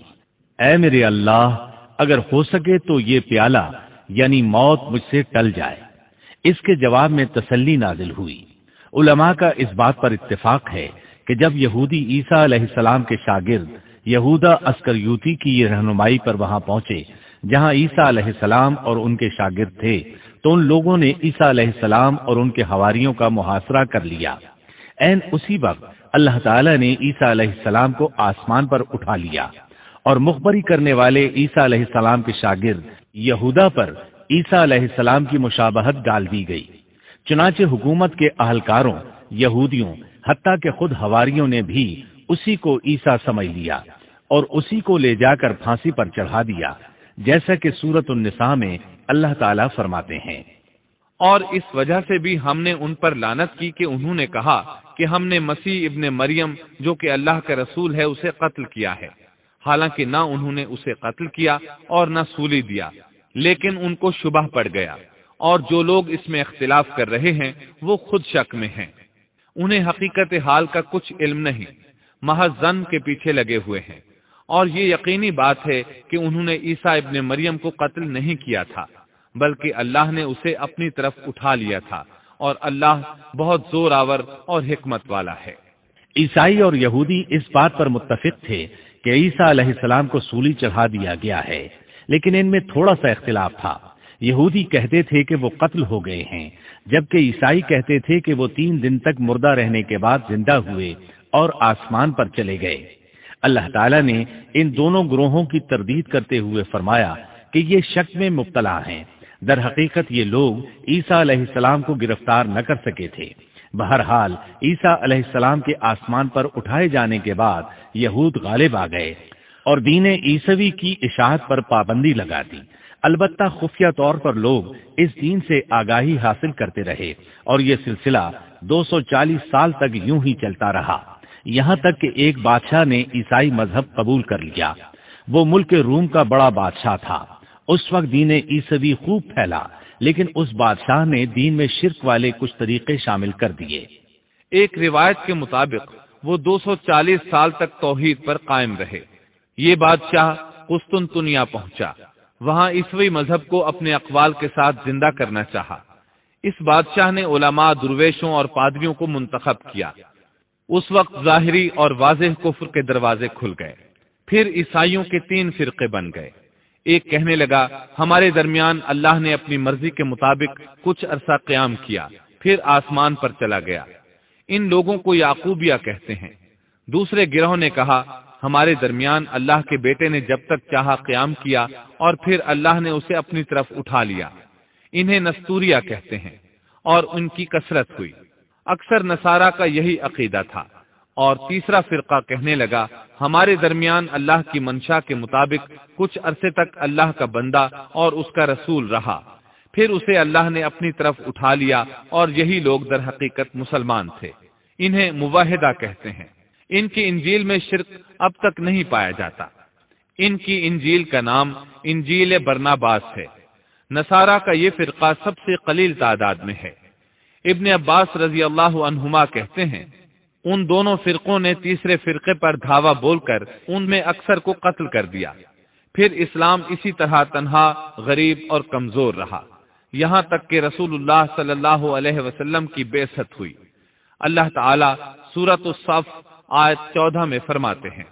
اے میرے اللہ، اگر ہو سکے تو یہ پیالہ یعنی موت مجھ سے ٹل جائے۔ اس کے جواب میں تسلی نازل ہوئی۔ علماء کا اس بات پر اتفاق ہے کہ جب یہودی عیسیٰ علیہ السلام کے شاگرد یہودا اسکریوتی کی یہ رہنمائی پر وہاں پہنچے جہاں عیسیٰ علیہ السلام اور ان کے شاگرد تھے، تو ان لوگوں نے عیسیٰ علیہ السلام اور ان کے حواریوں کا محاصرہ کر لیا۔ عین اسی وقت اللہ تعالیٰ نے عیسیٰ علیہ السلام کو آسمان پر اٹھا لیا اور مخبری کرنے والے عیسیٰ علیہ السلام کے شاگرد یہودا پر عیسیٰ علیہ السلام کی مشابہت ڈال دی گئی۔ چنانچہ حکومت کے اہلکاروں، یہودیوں، حتیٰ کہ خود حواریوں نے بھی اسی کو عیسیٰ سمجھ لیا اور اسی کو لے جا کر پھانسی پر چڑھا دیا، جیسا کہ سورۃ النساء میں اللہ تعالیٰ فرماتے ہیں، اور اس وجہ سے بھی ہم نے ان پر لعنت کی کہ انہوں نے کہا کہ ہم نے مسیح ابن مریم جو کہ اللہ کا رسول ہے اسے قتل کیا ہے، حالانکہ نہ انہوں نے اسے قتل کیا اور نہ سولی دیا، لیکن ان کو شبہ پڑ گیا، اور جو لوگ اس میں اختلاف کر رہے ہیں وہ خود شک میں ہیں، انہیں حقیقت حال کا کچھ علم نہیں، محض ظن کے پیچھے لگے ہوئے ہیں، اور یہ یقینی بات ہے کہ انہوں نے عیسیٰ ابن مریم کو قتل نہیں کیا تھا، بلکہ اللہ نے اسے اپنی طرف اٹھا لیا تھا، اور اللہ بہت زور آور اور حکمت والا ہے۔ عیسائی اور یہودی اس بات پر متفق تھے کہ عیسیٰ علیہ السلام کو سولی چڑھا دیا گیا ہے، لیکن ان میں تھوڑا سا اختلاف تھا۔ یہودی کہتے تھے کہ وہ قتل ہو گئے ہیں، جبکہ عیسائی کہتے تھے کہ وہ 3 دن تک مردہ رہنے کے بعد زندہ ہوئے اور آسمان پر چلے گئے۔ اللہ تعالیٰ نے ان دونوں گروہوں کی تردید کرتے ہوئے فرمایا کہ یہ شک میں مبتلا ہیں، در حقیقت یہ لوگ عیسیٰ علیہ السلام کو گرفتار نہ کر سکے تھے۔ بہرحال عیسیٰ علیہ السلام کے آسمان پر اٹھائے جانے کے بعد یہود غالب آ گئے اور دین عیسوی کی اشاعت پر پابندی لگا دی۔ البتہ خفیہ طور پر لوگ اس دین سے آگاہی حاصل کرتے رہے اور یہ سلسلہ 240 سال تک یوں ہی چلتا رہا، یہاں تک کہ ایک بادشاہ نے عیسائی مذہب قبول کر لیا۔ وہ ملک روم کا بڑا بادشاہ تھا۔ اس وقت دین عیسوی خوب پھیلا، لیکن اس بادشاہ نے دین میں شرک والے کچھ طریقے شامل کر دیے۔ ایک روایت کے مطابق وہ 240 سال تک توحید پر قائم رہے۔ یہ بادشاہ قسطنطنیہ پہنچا، وہاں عیسوی مذہب کو اپنے اقوال کے ساتھ زندہ کرنا چاہا۔ اس بادشاہ نے علماء، درویشوں اور پادریوں کو منتخب کیا۔ اس وقت ظاہری اور واضح کفر کے دروازے کھل گئے۔ پھر عیسائیوں کے 3 فرقے بن گئے۔ ایک کہنے لگا ہمارے درمیان اللہ نے اپنی مرضی کے مطابق کچھ عرصہ قیام کیا، پھر آسمان پر چلا گیا، ان لوگوں کو یعقوبیہ کہتے ہیں۔ دوسرے گروہ نے کہا ہمارے درمیان اللہ کے بیٹے نے جب تک چاہا قیام کیا اور پھر اللہ نے اسے اپنی طرف اٹھا لیا، انہیں نستوریہ کہتے ہیں، اور ان کی کثرت ہوئی۔ اکثر نصارہ کا یہی عقیدہ تھا۔ اور تیسرا فرقہ کہنے لگا ہمارے درمیان اللہ کی منشا کے مطابق کچھ عرصے تک اللہ کا بندہ اور اس کا رسول رہا، پھر اسے اللہ نے اپنی طرف اٹھا لیا، اور یہی لوگ در حقیقت مسلمان تھے۔ انہیں موحدہ کہتے ہیں۔ ان کی انجیل میں شرک اب تک نہیں پایا جاتا۔ ان کی انجیل کا نام انجیل برناباس ہے۔ نصارہ کا یہ فرقہ سب سے قلیل تعداد میں ہے۔ ابن عباس رضی اللہ عنہما کہتے ہیں ان دونوں فرقوں نے تیسرے فرقے پر دھاوا بول کر ان میں اکثر کو قتل کر دیا۔ پھر اسلام اسی طرح تنہا، غریب اور کمزور رہا، یہاں تک کہ رسول اللہ صلی اللہ علیہ وسلم کی بعثت ہوئی۔ اللہ تعالی سورۃ الصف آیت 14 میں فرماتے ہیں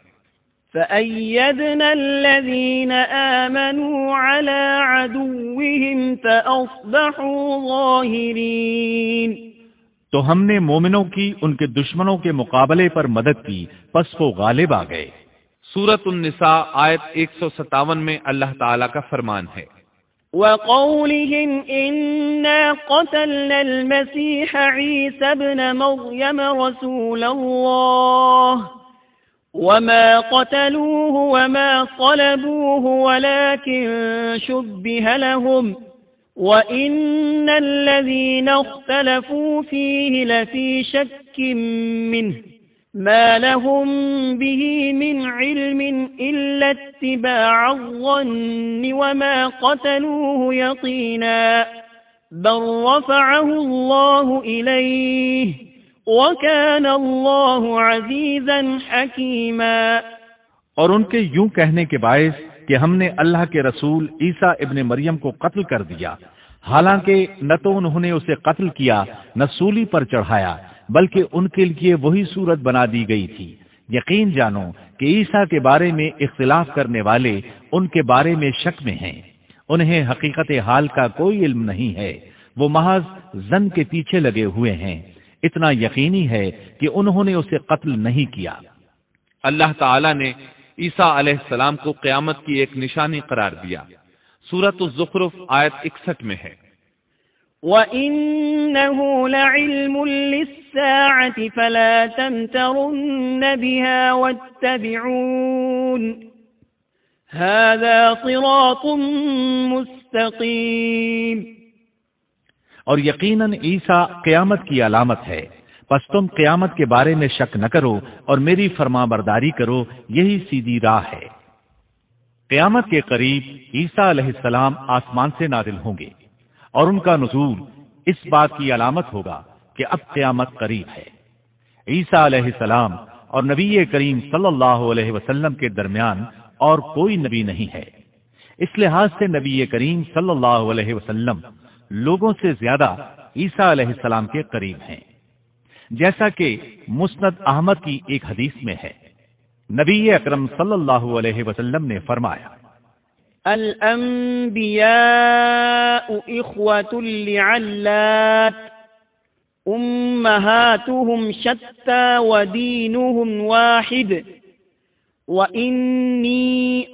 فأيدنا الذين آمنوا على عدوهم فأصبحوا ظاهرين۔ تو ہم نے مومنوں کی ان کے دشمنوں کے مقابلے پر مدد کی، پس وہ غالب آ گئے۔ سورۃ النساء آیت 157 میں اللہ تعالیٰ کا فرمان ہے، وقولهم إنا قتلنا المسيح عيسى ابن مريم رسول الله وما قتلوه وما صلبوه ولكن شبه لهم وإن الذين اختلفوا فيه لفي شك منه ما لهم به من علم إلا اتباع الظن وما قتلوه يقينا بل رفعه الله إليه وكان الله عزيزا حكيما۔ اور ان کے یوں کہنے کے باعث کہ ہم نے اللہ کے رسول عیسیٰ ابن مریم کو قتل کر دیا، حالانکہ نہ تو انہوں نے اسے قتل کیا نہ سولی پر چڑھایا، بلکہ ان کے لیے وہی صورت بنا دی گئی تھی۔ یقین جانو کہ عیسیٰ کے بارے میں اختلاف کرنے والے ان کے بارے میں شک میں ہیں، انہیں حقیقت حال کا کوئی علم نہیں ہے، وہ محض ظن کے پیچھے لگے ہوئے ہیں۔ اتنا یقینی ہے کہ انہوں نے اسے قتل نہیں کیا۔ اللہ تعالیٰ نے عیسیٰ علیہ السلام کو قیامت کی ایک نشانی قرار دیا۔ سورۃ الزخرف آیت 61 میں ہے، وَإِنَّهُ لَعِلْمٌ لِلسَّاعَةِ فَلَا تَمْتَرُنَّ بِهَا وَاتَّبِعُونِ هَذَا صِرَاطٌ مُسْتَقِيمٌ۔ اور یقیناً عیسیٰ قیامت کی علامت ہے، پس تم قیامت کے بارے میں شک نہ کرو اور میری فرما برداری کرو، یہی سیدھی راہ ہے۔ قیامت کے قریب عیسیٰ علیہ السلام آسمان سے نازل ہوں گے، اور ان کا نزول اس بات کی علامت ہوگا کہ اب قیامت قریب ہے۔ عیسیٰ علیہ السلام اور نبی کریم صلی اللہ علیہ وسلم کے درمیان اور کوئی نبی نہیں ہے، اس لحاظ سے نبی کریم صلی اللہ علیہ وسلم لوگوں سے زیادہ عیسیٰ علیہ السلام کے قریب ہیں، جیسا کہ مسند احمد کی ایک حدیث میں ہے۔ نبی اکرم صلی اللہ علیہ وسلم نے فرمایا، الانبیاء اخوة لعلات امہاتهم شتى ودینهم واحد وإنی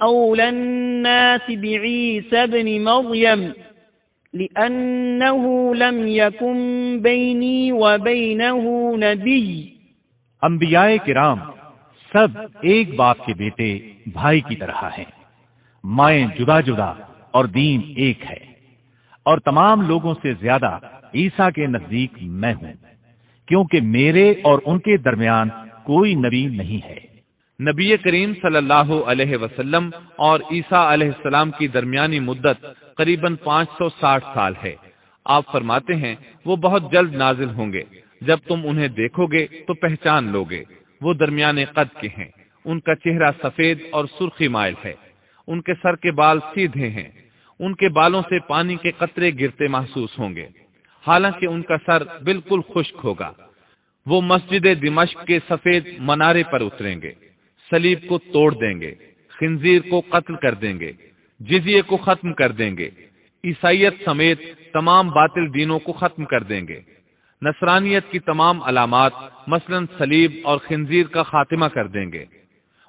اولی الناس بعیسی ابن مریم لأنه لم يكن بيني وبينه نبي۔ انبیاء کرام سب ایک باپ کے بیٹے بھائی کی طرح ہیں، مائیں جدا جدا اور دین ایک ہے، اور تمام لوگوں سے زیادہ عیسیٰ کے نزدیک میں ہوں، کیونکہ میرے اور ان کے درمیان کوئی نبی نہیں ہے۔ نبی کریم صلی اللہ علیہ وسلم اور عیسیٰ علیہ السلام کی درمیانی مدت قریباً 560 سال ہے۔ آپ فرماتے ہیں وہ بہت جلد نازل ہوں گے، جب تم انہیں دیکھو گے تو پہچان لوگے، وہ درمیانے قد کے ہیں، ان کا چہرہ سفید اور سرخی مائل ہے، ان کے سر کے بال سیدھے ہیں، ان کے بالوں سے پانی کے قطرے گرتے محسوس ہوں گے، حالانکہ ان کا سر بالکل خشک ہوگا۔ وہ مسجد دمشق کے سفید منارے پر اتریں گے، صلیب کو توڑ دیں گے، خنزیر کو قتل کر دیں گے، جزیے کو ختم کر دیں گے، عیسائیت سمیت تمام باطل دینوں کو ختم کر دیں گے، نصرانیت کی تمام علامات مثلا صلیب اور خنزیر کا خاتمہ کر دیں گے۔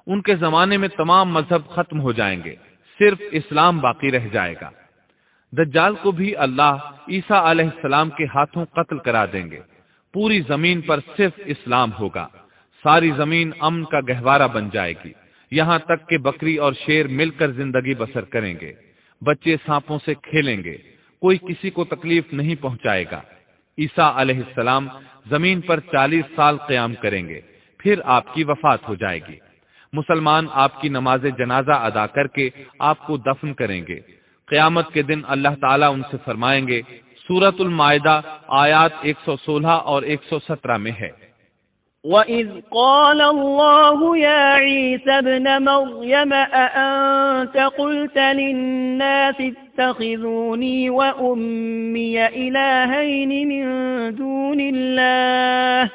ان کے زمانے میں تمام مذہب ختم ہو جائیں گے، صرف اسلام باقی رہ جائے گا۔ دجال کو بھی اللہ عیسیٰ علیہ السلام کے ہاتھوں قتل کرا دیں گے۔ پوری زمین پر صرف اسلام ہوگا، ساری زمین امن کا گہوارہ بن جائے گی، یہاں تک کہ بکری اور شیر مل کر زندگی بسر کریں گے، بچے سانپوں سے کھیلیں گے، کوئی کسی کو تکلیف نہیں پہنچائے گا۔ عیسیٰ علیہ السلام زمین پر 40 سال قیام کریں گے، پھر آپ کی وفات ہو جائے گی۔ مسلمان آپ کی نماز جنازہ ادا کر کے آپ کو دفن کریں گے۔ قیامت کے دن اللہ تعالیٰ ان سے فرمائیں گے، سورۃ المائدہ آیات 116 اور 117 میں ہے، وَإِذْ قَالَ اللَّهُ يَا عِيسَى ابْنَ مَرْيَمَ أَأَنْتَ قُلْتَ لِلنَّاسِ اتَّخِذُونِي وَأُمِّيَ إِلَٰهَيْنِ مِن دُونِ اللَّهِ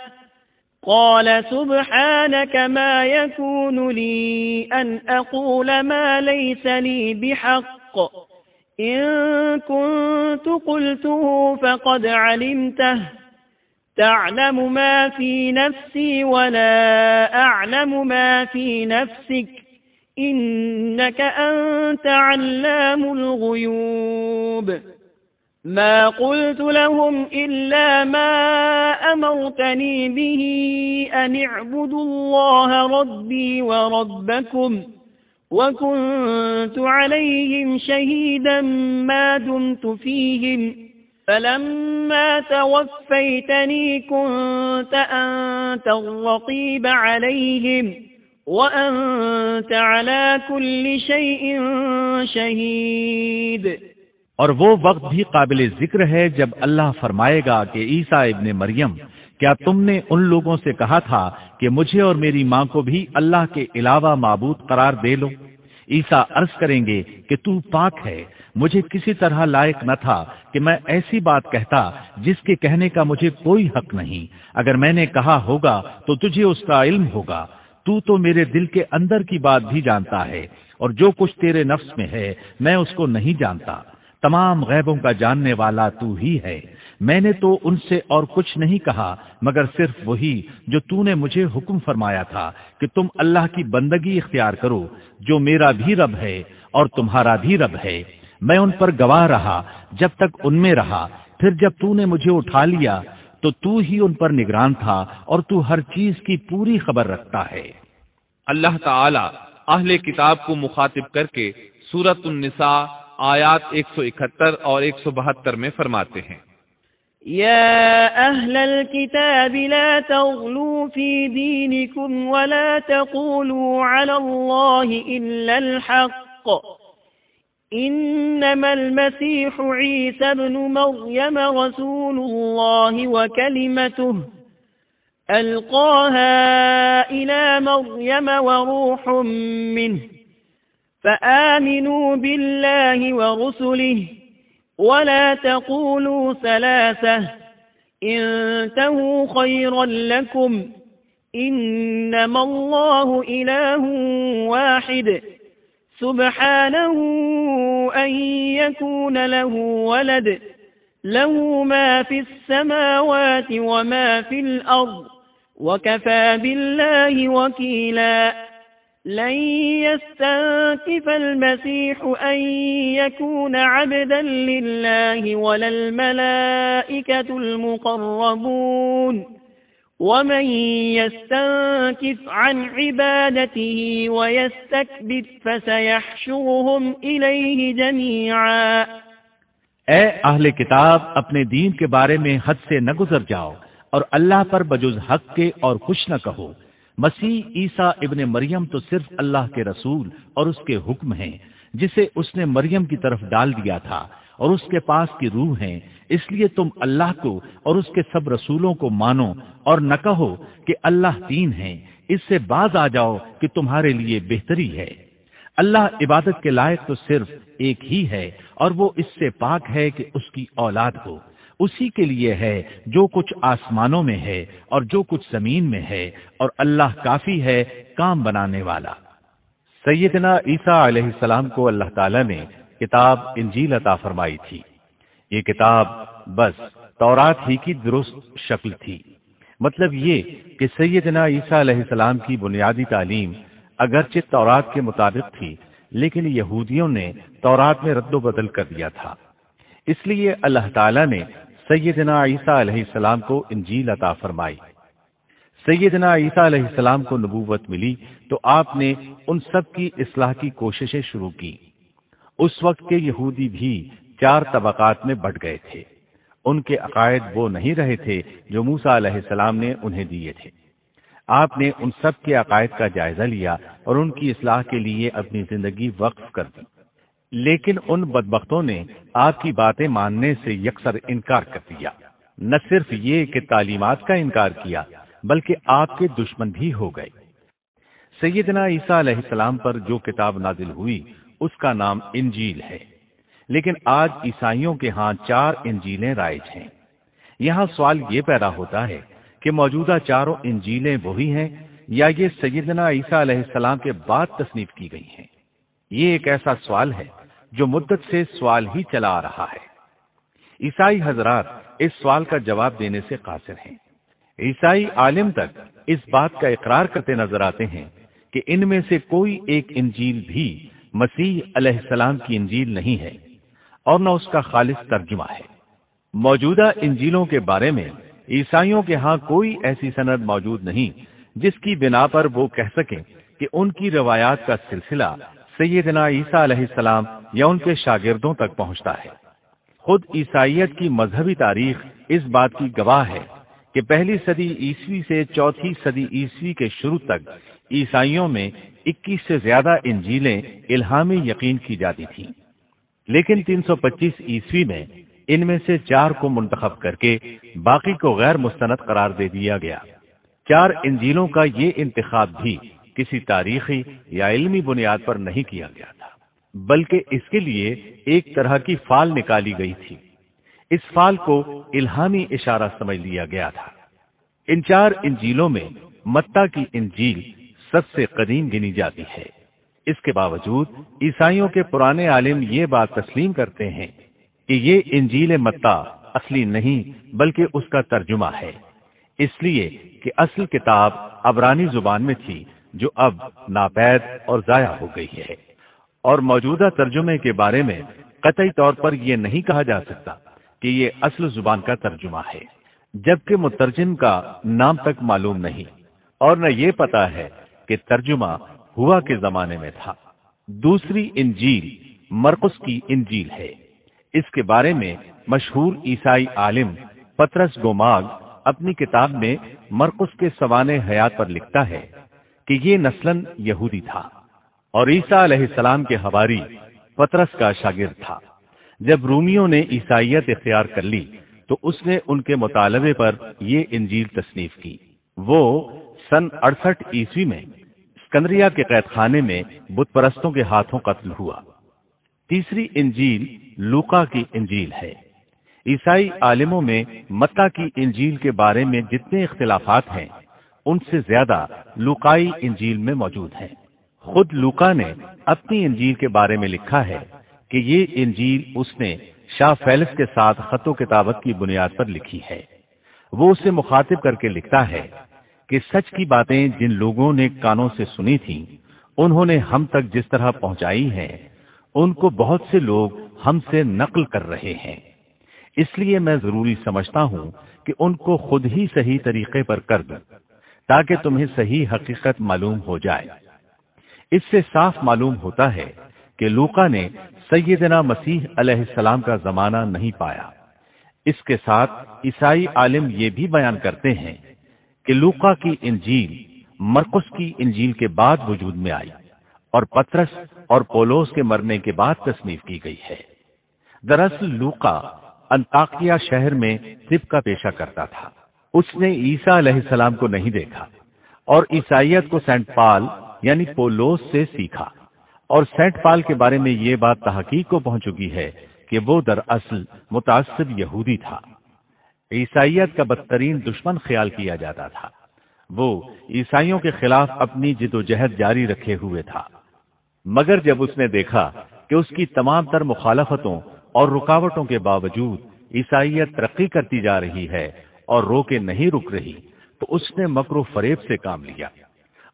قال سبحانك ما يكون لي أن أقول ما ليس لي بحق إن كنت قلته فقد علمته تعلم ما في نفسي ولا أعلم ما في نفسك إنك أنت علام الغيوب ما قلت لهم إلا ما أمرتني به أن اعبدوا الله ربي وربكم وكنت عليهم شهيدا ما دمت فيهم فلما توفيتني كنت أنت الرقيب عليهم وأنت على كل شيء شهيد۔ اور وہ وقت بھی قابل ذکر ہے جب اللہ فرمائے گا کہ عیسیٰ ابن مریم، کیا تم نے ان لوگوں سے کہا تھا کہ مجھے اور میری ماں کو بھی اللہ کے علاوہ معبود قرار دے لو؟ عیسیٰ عرض کریں گے کہ تو پاک ہے، مجھے کسی طرح لائق نہ تھا کہ میں ایسی بات کہتا جس کے کہنے کا مجھے کوئی حق نہیں۔ اگر میں نے کہا ہوگا تو تجھے اس کا علم ہوگا، تو میرے دل کے اندر کی بات بھی جانتا ہے، اور جو کچھ تیرے نفس میں ہے میں اس کو نہیں جانتا۔ تمام غیبوں کا جاننے والا تو ہی ہے۔ میں نے تو ان سے اور کچھ نہیں کہا مگر صرف وہی جو تو نے مجھے حکم فرمایا تھا کہ تم اللہ کی بندگی اختیار کرو، جو میرا بھی رب ہے اور تمہارا بھی رب ہے۔ میں ان پر گواہ رہا جب تک ان میں رہا، پھر جب تو نے مجھے اٹھا لیا تو ہی ان پر نگران تھا، اور تو ہر چیز کی پوری خبر رکھتا ہے۔ اللہ تعالی اہل کتاب کو مخاطب کر کے سورۃ النساء آیات 171 اور 172 میں فرماتے ہیں، يا أهل الكتاب لا تغلوا في دينكم ولا تقولوا على الله إلا الحق إنما المسيح عيسى ابن مريم رسول الله وكلمته ألقاها إلى مريم وروح منه فآمنوا بالله ورسله ولا تقولوا ثلاثة انتهوا خيرا لكم إنما الله إله واحد سبحانه أن يكون له ولد له ما في السماوات وما في الأرض وكفى بالله وكيلا لن يستنكف المسيح أن يكون عبدا لله ولا الملائكة المقربون ومن يستنكف عن عبادته ويستكبر فسيحشرهم إليه جميعا۔ اے اہل کتاب، اپنے دین کے بارے میں حد سے نہ گزر جاؤ اور اللہ پر بجز حق کے اور کچھ نہ کہو۔ مسیح عیسیٰ ابن مریم تو صرف اللہ کے رسول اور اس کے حکم ہیں، جسے اس نے مریم کی طرف ڈال دیا تھا، اور اس کے پاس کی روح ہیں۔ اس لیے تم اللہ کو اور اس کے سب رسولوں کو مانو اور نہ کہو کہ اللہ تین ہیں۔ اس سے باز آ جاؤ کہ تمہارے لیے بہتری ہے۔ اللہ عبادت کے لائق تو صرف ایک ہی ہے، اور وہ اس سے پاک ہے کہ اس کی اولاد ہو۔ اسی کے لیے ہے جو کچھ آسمانوں میں ہے اور جو کچھ زمین میں ہے، اور اللہ کافی ہے کام بنانے والا۔ سیدنا عیسیٰ علیہ السلام کو اللہ تعالیٰ نے کتاب انجیل عطا فرمائی تھی۔ یہ کتاب بس تورات ہی کی درست شکل تھی۔ مطلب یہ کہ سیدنا عیسیٰ علیہ السلام کی بنیادی تعلیم اگرچہ تورات کے مطابق تھی، لیکن یہودیوں نے تورات میں رد و بدل کر دیا تھا۔ اس لیے اللہ تعالیٰ نے سیدنا عیسیٰ علیہ السلام کو انجیل عطا فرمائی۔ سیدنا عیسیٰ علیہ السلام کو نبوت ملی تو آپ نے ان سب کی اصلاح کی کوششیں شروع کی۔ اس وقت کے یہودی بھی 4 طبقات میں بٹ گئے تھے۔ ان کے عقائد وہ نہیں رہے تھے جو موسیٰ علیہ السلام نے انہیں دیے تھے۔ آپ نے ان سب کے عقائد کا جائزہ لیا اور ان کی اصلاح کے لیے اپنی زندگی وقف کر دی، لیکن ان بدبختوں نے آپ کی باتیں ماننے سے یکسر انکار کر دیا۔ نہ صرف یہ کہ تعلیمات کا انکار کیا بلکہ آپ کے دشمن بھی ہو گئے۔ سیدنا عیسیٰ علیہ السلام پر جو کتاب نازل ہوئی اس کا نام انجیل ہے، لیکن آج عیسائیوں کے ہاں 4 انجیلیں رائج ہیں۔ یہاں سوال یہ پیدا ہوتا ہے کہ موجودہ چاروں انجیلیں وہی ہیں یا یہ سیدنا عیسیٰ علیہ السلام کے بعد تصنیف کی گئی ہیں؟ یہ ایک ایسا سوال ہے جو مدت سے سوال ہی چلا آ رہا ہے۔ عیسائی حضرات اس سوال کا جواب دینے سے قاصر ہیں۔ عیسائی عالم تک اس بات کا اقرار کرتے نظر آتے ہیں کہ ان میں سے کوئی ایک انجیل بھی مسیح علیہ السلام کی انجیل نہیں ہے اور نہ اس کا خالص ترجمہ ہے۔ موجودہ انجیلوں کے بارے میں عیسائیوں کے ہاں کوئی ایسی سند موجود نہیں جس کی بنا پر وہ کہہ سکیں کہ ان کی روایات کا سلسلہ سیدنا عیسیٰ علیہ السلام یا ان کے شاگردوں تک پہنچتا ہے۔ خود عیسائیت کی مذہبی تاریخ اس بات کی گواہ ہے کہ پہلی صدی عیسوی سے چوتھی صدی عیسوی کے شروع تک عیسائیوں میں 21 سے زیادہ انجیلیں الہامی یقین کی جاتی تھیں، لیکن 325 عیسوی میں ان میں سے 4 کو منتخب کر کے باقی کو غیر مستند قرار دے دیا گیا۔ 4 انجیلوں کا یہ انتخاب بھی کسی تاریخی یا علمی بنیاد پر نہیں کیا گیا تھا، بلکہ اس کے لیے ایک طرح کی فال نکالی گئی تھی۔ اس فال کو الہامی اشارہ سمجھ لیا گیا تھا۔ ان 4 انجیلوں میں متی کی انجیل سب سے قدیم گنی جاتی ہے۔ اس کے باوجود عیسائیوں کے پرانے عالم یہ بات تسلیم کرتے ہیں کہ یہ انجیل متی اصلی نہیں بلکہ اس کا ترجمہ ہے، اس لیے کہ اصل کتاب عبرانی زبان میں تھی جو اب ناپید اور ضائع ہو گئی ہے، اور موجودہ ترجمے کے بارے میں قطعی طور پر یہ نہیں کہا جا سکتا کہ یہ اصل زبان کا ترجمہ ہے، جبکہ مترجم کا نام تک معلوم نہیں اور نہ یہ پتا ہے کہ ترجمہ ہوا کے زمانے میں تھا۔ دوسری انجیل مرقس کی انجیل ہے۔ اس کے بارے میں مشہور عیسائی عالم پطرس گوماگ اپنی کتاب میں مرقس کے سوانح حیات پر لکھتا ہے کہ یہ نسلاً یہودی تھا اور عیسیٰ علیہ السلام کے حواری پطرس کا شاگرد تھا۔ جب رومیوں نے عیسائیت اختیار کر لی تو اس نے ان کے مطالبے پر یہ انجیل تصنیف کی۔ وہ سن 68 عیسوی میں اسکندریہ کے قید خانے میں بت پرستوں کے ہاتھوں قتل ہوا۔ تیسری انجیل لوقا کی انجیل ہے۔ عیسائی عالموں میں متی کی انجیل کے بارے میں جتنے اختلافات ہیں ان سے زیادہ لوقائی انجیل میں موجود ہیں۔ خود لوقا نے اپنی انجیل کے بارے میں لکھا ہے کہ یہ انجیل اس نے شاہ فیلس کے ساتھ خط و کتابت کی بنیاد پر لکھی ہے۔ وہ اسے مخاطب کر کے لکھتا ہے کہ سچ کی باتیں جن لوگوں نے کانوں سے سنی تھیں انہوں نے ہم تک جس طرح پہنچائی ہیں ان کو بہت سے لوگ ہم سے نقل کر رہے ہیں، اس لیے میں ضروری سمجھتا ہوں کہ ان کو خود ہی صحیح طریقے پر کر دوں تاکہ تمہیں صحیح حقیقت معلوم ہو جائے۔ اس سے صاف معلوم ہوتا ہے کہ لوقا نے سیدنا مسیح علیہ السلام کا زمانہ نہیں پایا۔ اس کے ساتھ عیسائی عالم یہ بھی بیان کرتے ہیں کہ لوقا کی انجیل مرقس کی انجیل کے بعد وجود میں آئی اور پطرس اور پولس کے مرنے کے بعد تصنیف کی گئی ہے۔ دراصل لوقا انطاکیہ شہر میں طب کا پیشہ کرتا تھا۔ اس نے عیسیٰ علیہ السلام کو نہیں دیکھا اور عیسائیت کو سینٹ پال یعنی پولس سے سیکھا، اور سینٹ پال کے بارے میں یہ بات تحقیق کو پہنچ چکی ہے کہ وہ دراصل متعصب یہودی تھا۔ عیسائیت کا بدترین دشمن خیال کیا جاتا تھا۔ وہ عیسائیوں کے خلاف اپنی جد و جہد جاری رکھے ہوئے تھا، مگر جب اس نے دیکھا کہ اس کی تمام تر مخالفتوں اور رکاوٹوں کے باوجود عیسائیت ترقی کرتی جا رہی ہے اور روکے نہیں رک رہی تو اس نے مکر و فریب سے کام لیا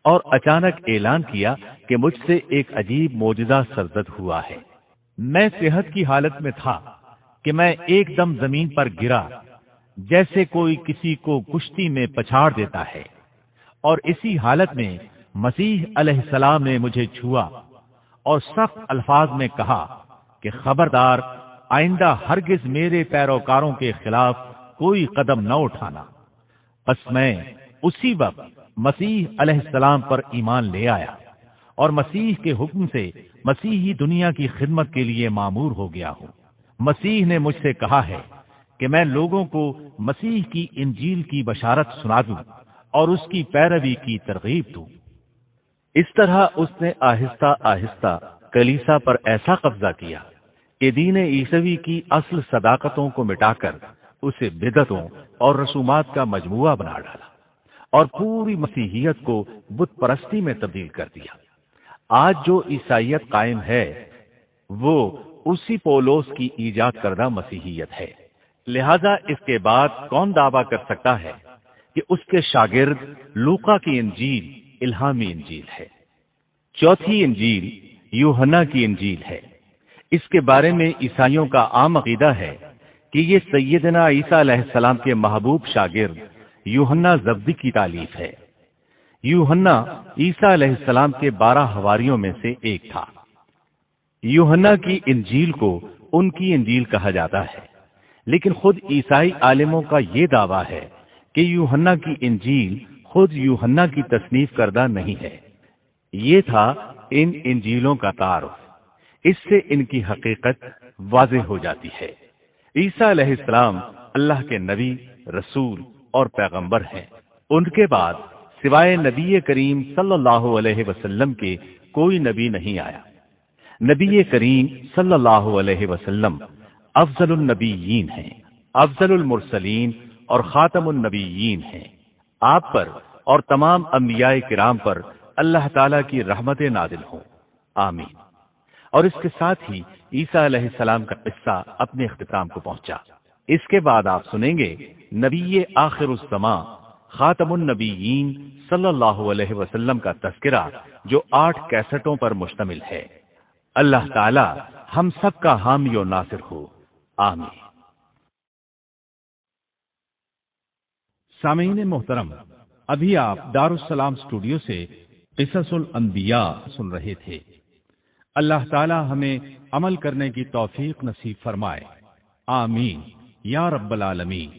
اور اچانک اعلان کیا کہ مجھ سے ایک عجیب معجزہ سرزد ہوا ہے۔ میں صحت کی حالت میں تھا کہ میں ایک دم زمین پر گرا جیسے کوئی کسی کو کشتی میں پچھاڑ دیتا ہے، اور اسی حالت میں مسیح علیہ السلام نے مجھے چھوا اور سخت الفاظ میں کہا کہ خبردار، آئندہ ہرگز میرے پیروکاروں کے خلاف کوئی قدم نہ اٹھانا۔ بس میں اسی وقت مسیح علیہ السلام پر ایمان لے آیا اور مسیح کے حکم سے مسیحی دنیا کی خدمت کے لیے مامور ہو گیا ہوں۔ مسیح نے مجھ سے کہا ہے کہ میں لوگوں کو مسیح کی انجیل کی بشارت سنا دوں اور اس کی پیروی کی ترغیب دوں۔ اس طرح اس نے آہستہ آہستہ کلیسا پر ایسا قبضہ کیا کہ دین عیسوی کی اصل صداقتوں کو مٹا کر اسے بدعتوں اور رسومات کا مجموعہ بنا ڈالا اور پوری مسیحیت کو بت پرستی میں تبدیل کر دیا۔ آج جو عیسائیت قائم ہے وہ اسی پولوس کی ایجاد کردہ مسیحیت ہے۔ لہذا اس کے بعد کون دعویٰ کر سکتا ہے کہ اس کے شاگرد لوقا کی انجیل الہامی انجیل ہے؟ چوتھی انجیل یوحنا کی انجیل ہے۔ اس کے بارے میں عیسائیوں کا عام عقیدہ ہے کہ یہ سیدنا عیسیٰ علیہ السلام کے محبوب شاگرد یوحنا زبدی کی تالیف ہے۔ یوحنا عیسیٰ علیہ السلام کے 12 حواریوں میں سے ایک تھا۔ یوحنا کی انجیل کو ان کی انجیل کہا جاتا ہے، لیکن خود عیسائی عالموں کا یہ دعویٰ ہے کہ یوحنا کی انجیل خود یوحنا کی تصنیف کردہ نہیں ہے۔ یہ تھا ان انجیلوں کا تعارف۔ اس سے ان کی حقیقت واضح ہو جاتی ہے۔ عیسیٰ علیہ السلام اللہ کے نبی، رسول اور پیغمبر ہیں۔ ان کے بعد سوائے نبی کریم صلی اللہ علیہ وسلم کے کوئی نبی نہیں آیا۔ نبی کریم صلی اللہ علیہ وسلم افضل النبیین ہیں، افضل المرسلین اور خاتم النبیین ہیں۔ آپ پر اور تمام انبیاء کرام پر اللہ تعالیٰ کی رحمت نازل ہوں، آمین۔ اور اس کے ساتھ ہی عیسیٰ علیہ السلام کا قصہ اپنے اختتام کو پہنچا۔ اس کے بعد آپ سنیں گے نبی آخر الزماں خاتم النبیین صلی اللہ علیہ وسلم کا تذکرہ، جو 8 کیسٹوں پر مشتمل ہے۔ اللہ تعالی ہم سب کا حامی و ناصر ہو، آمین۔ سامعین محترم، ابھی آپ دارالسلام اسٹوڈیو سے قصص الانبیاء سن رہے تھے۔ اللہ تعالی ہمیں عمل کرنے کی توفیق نصیب فرمائے، آمین یا رب العالمین۔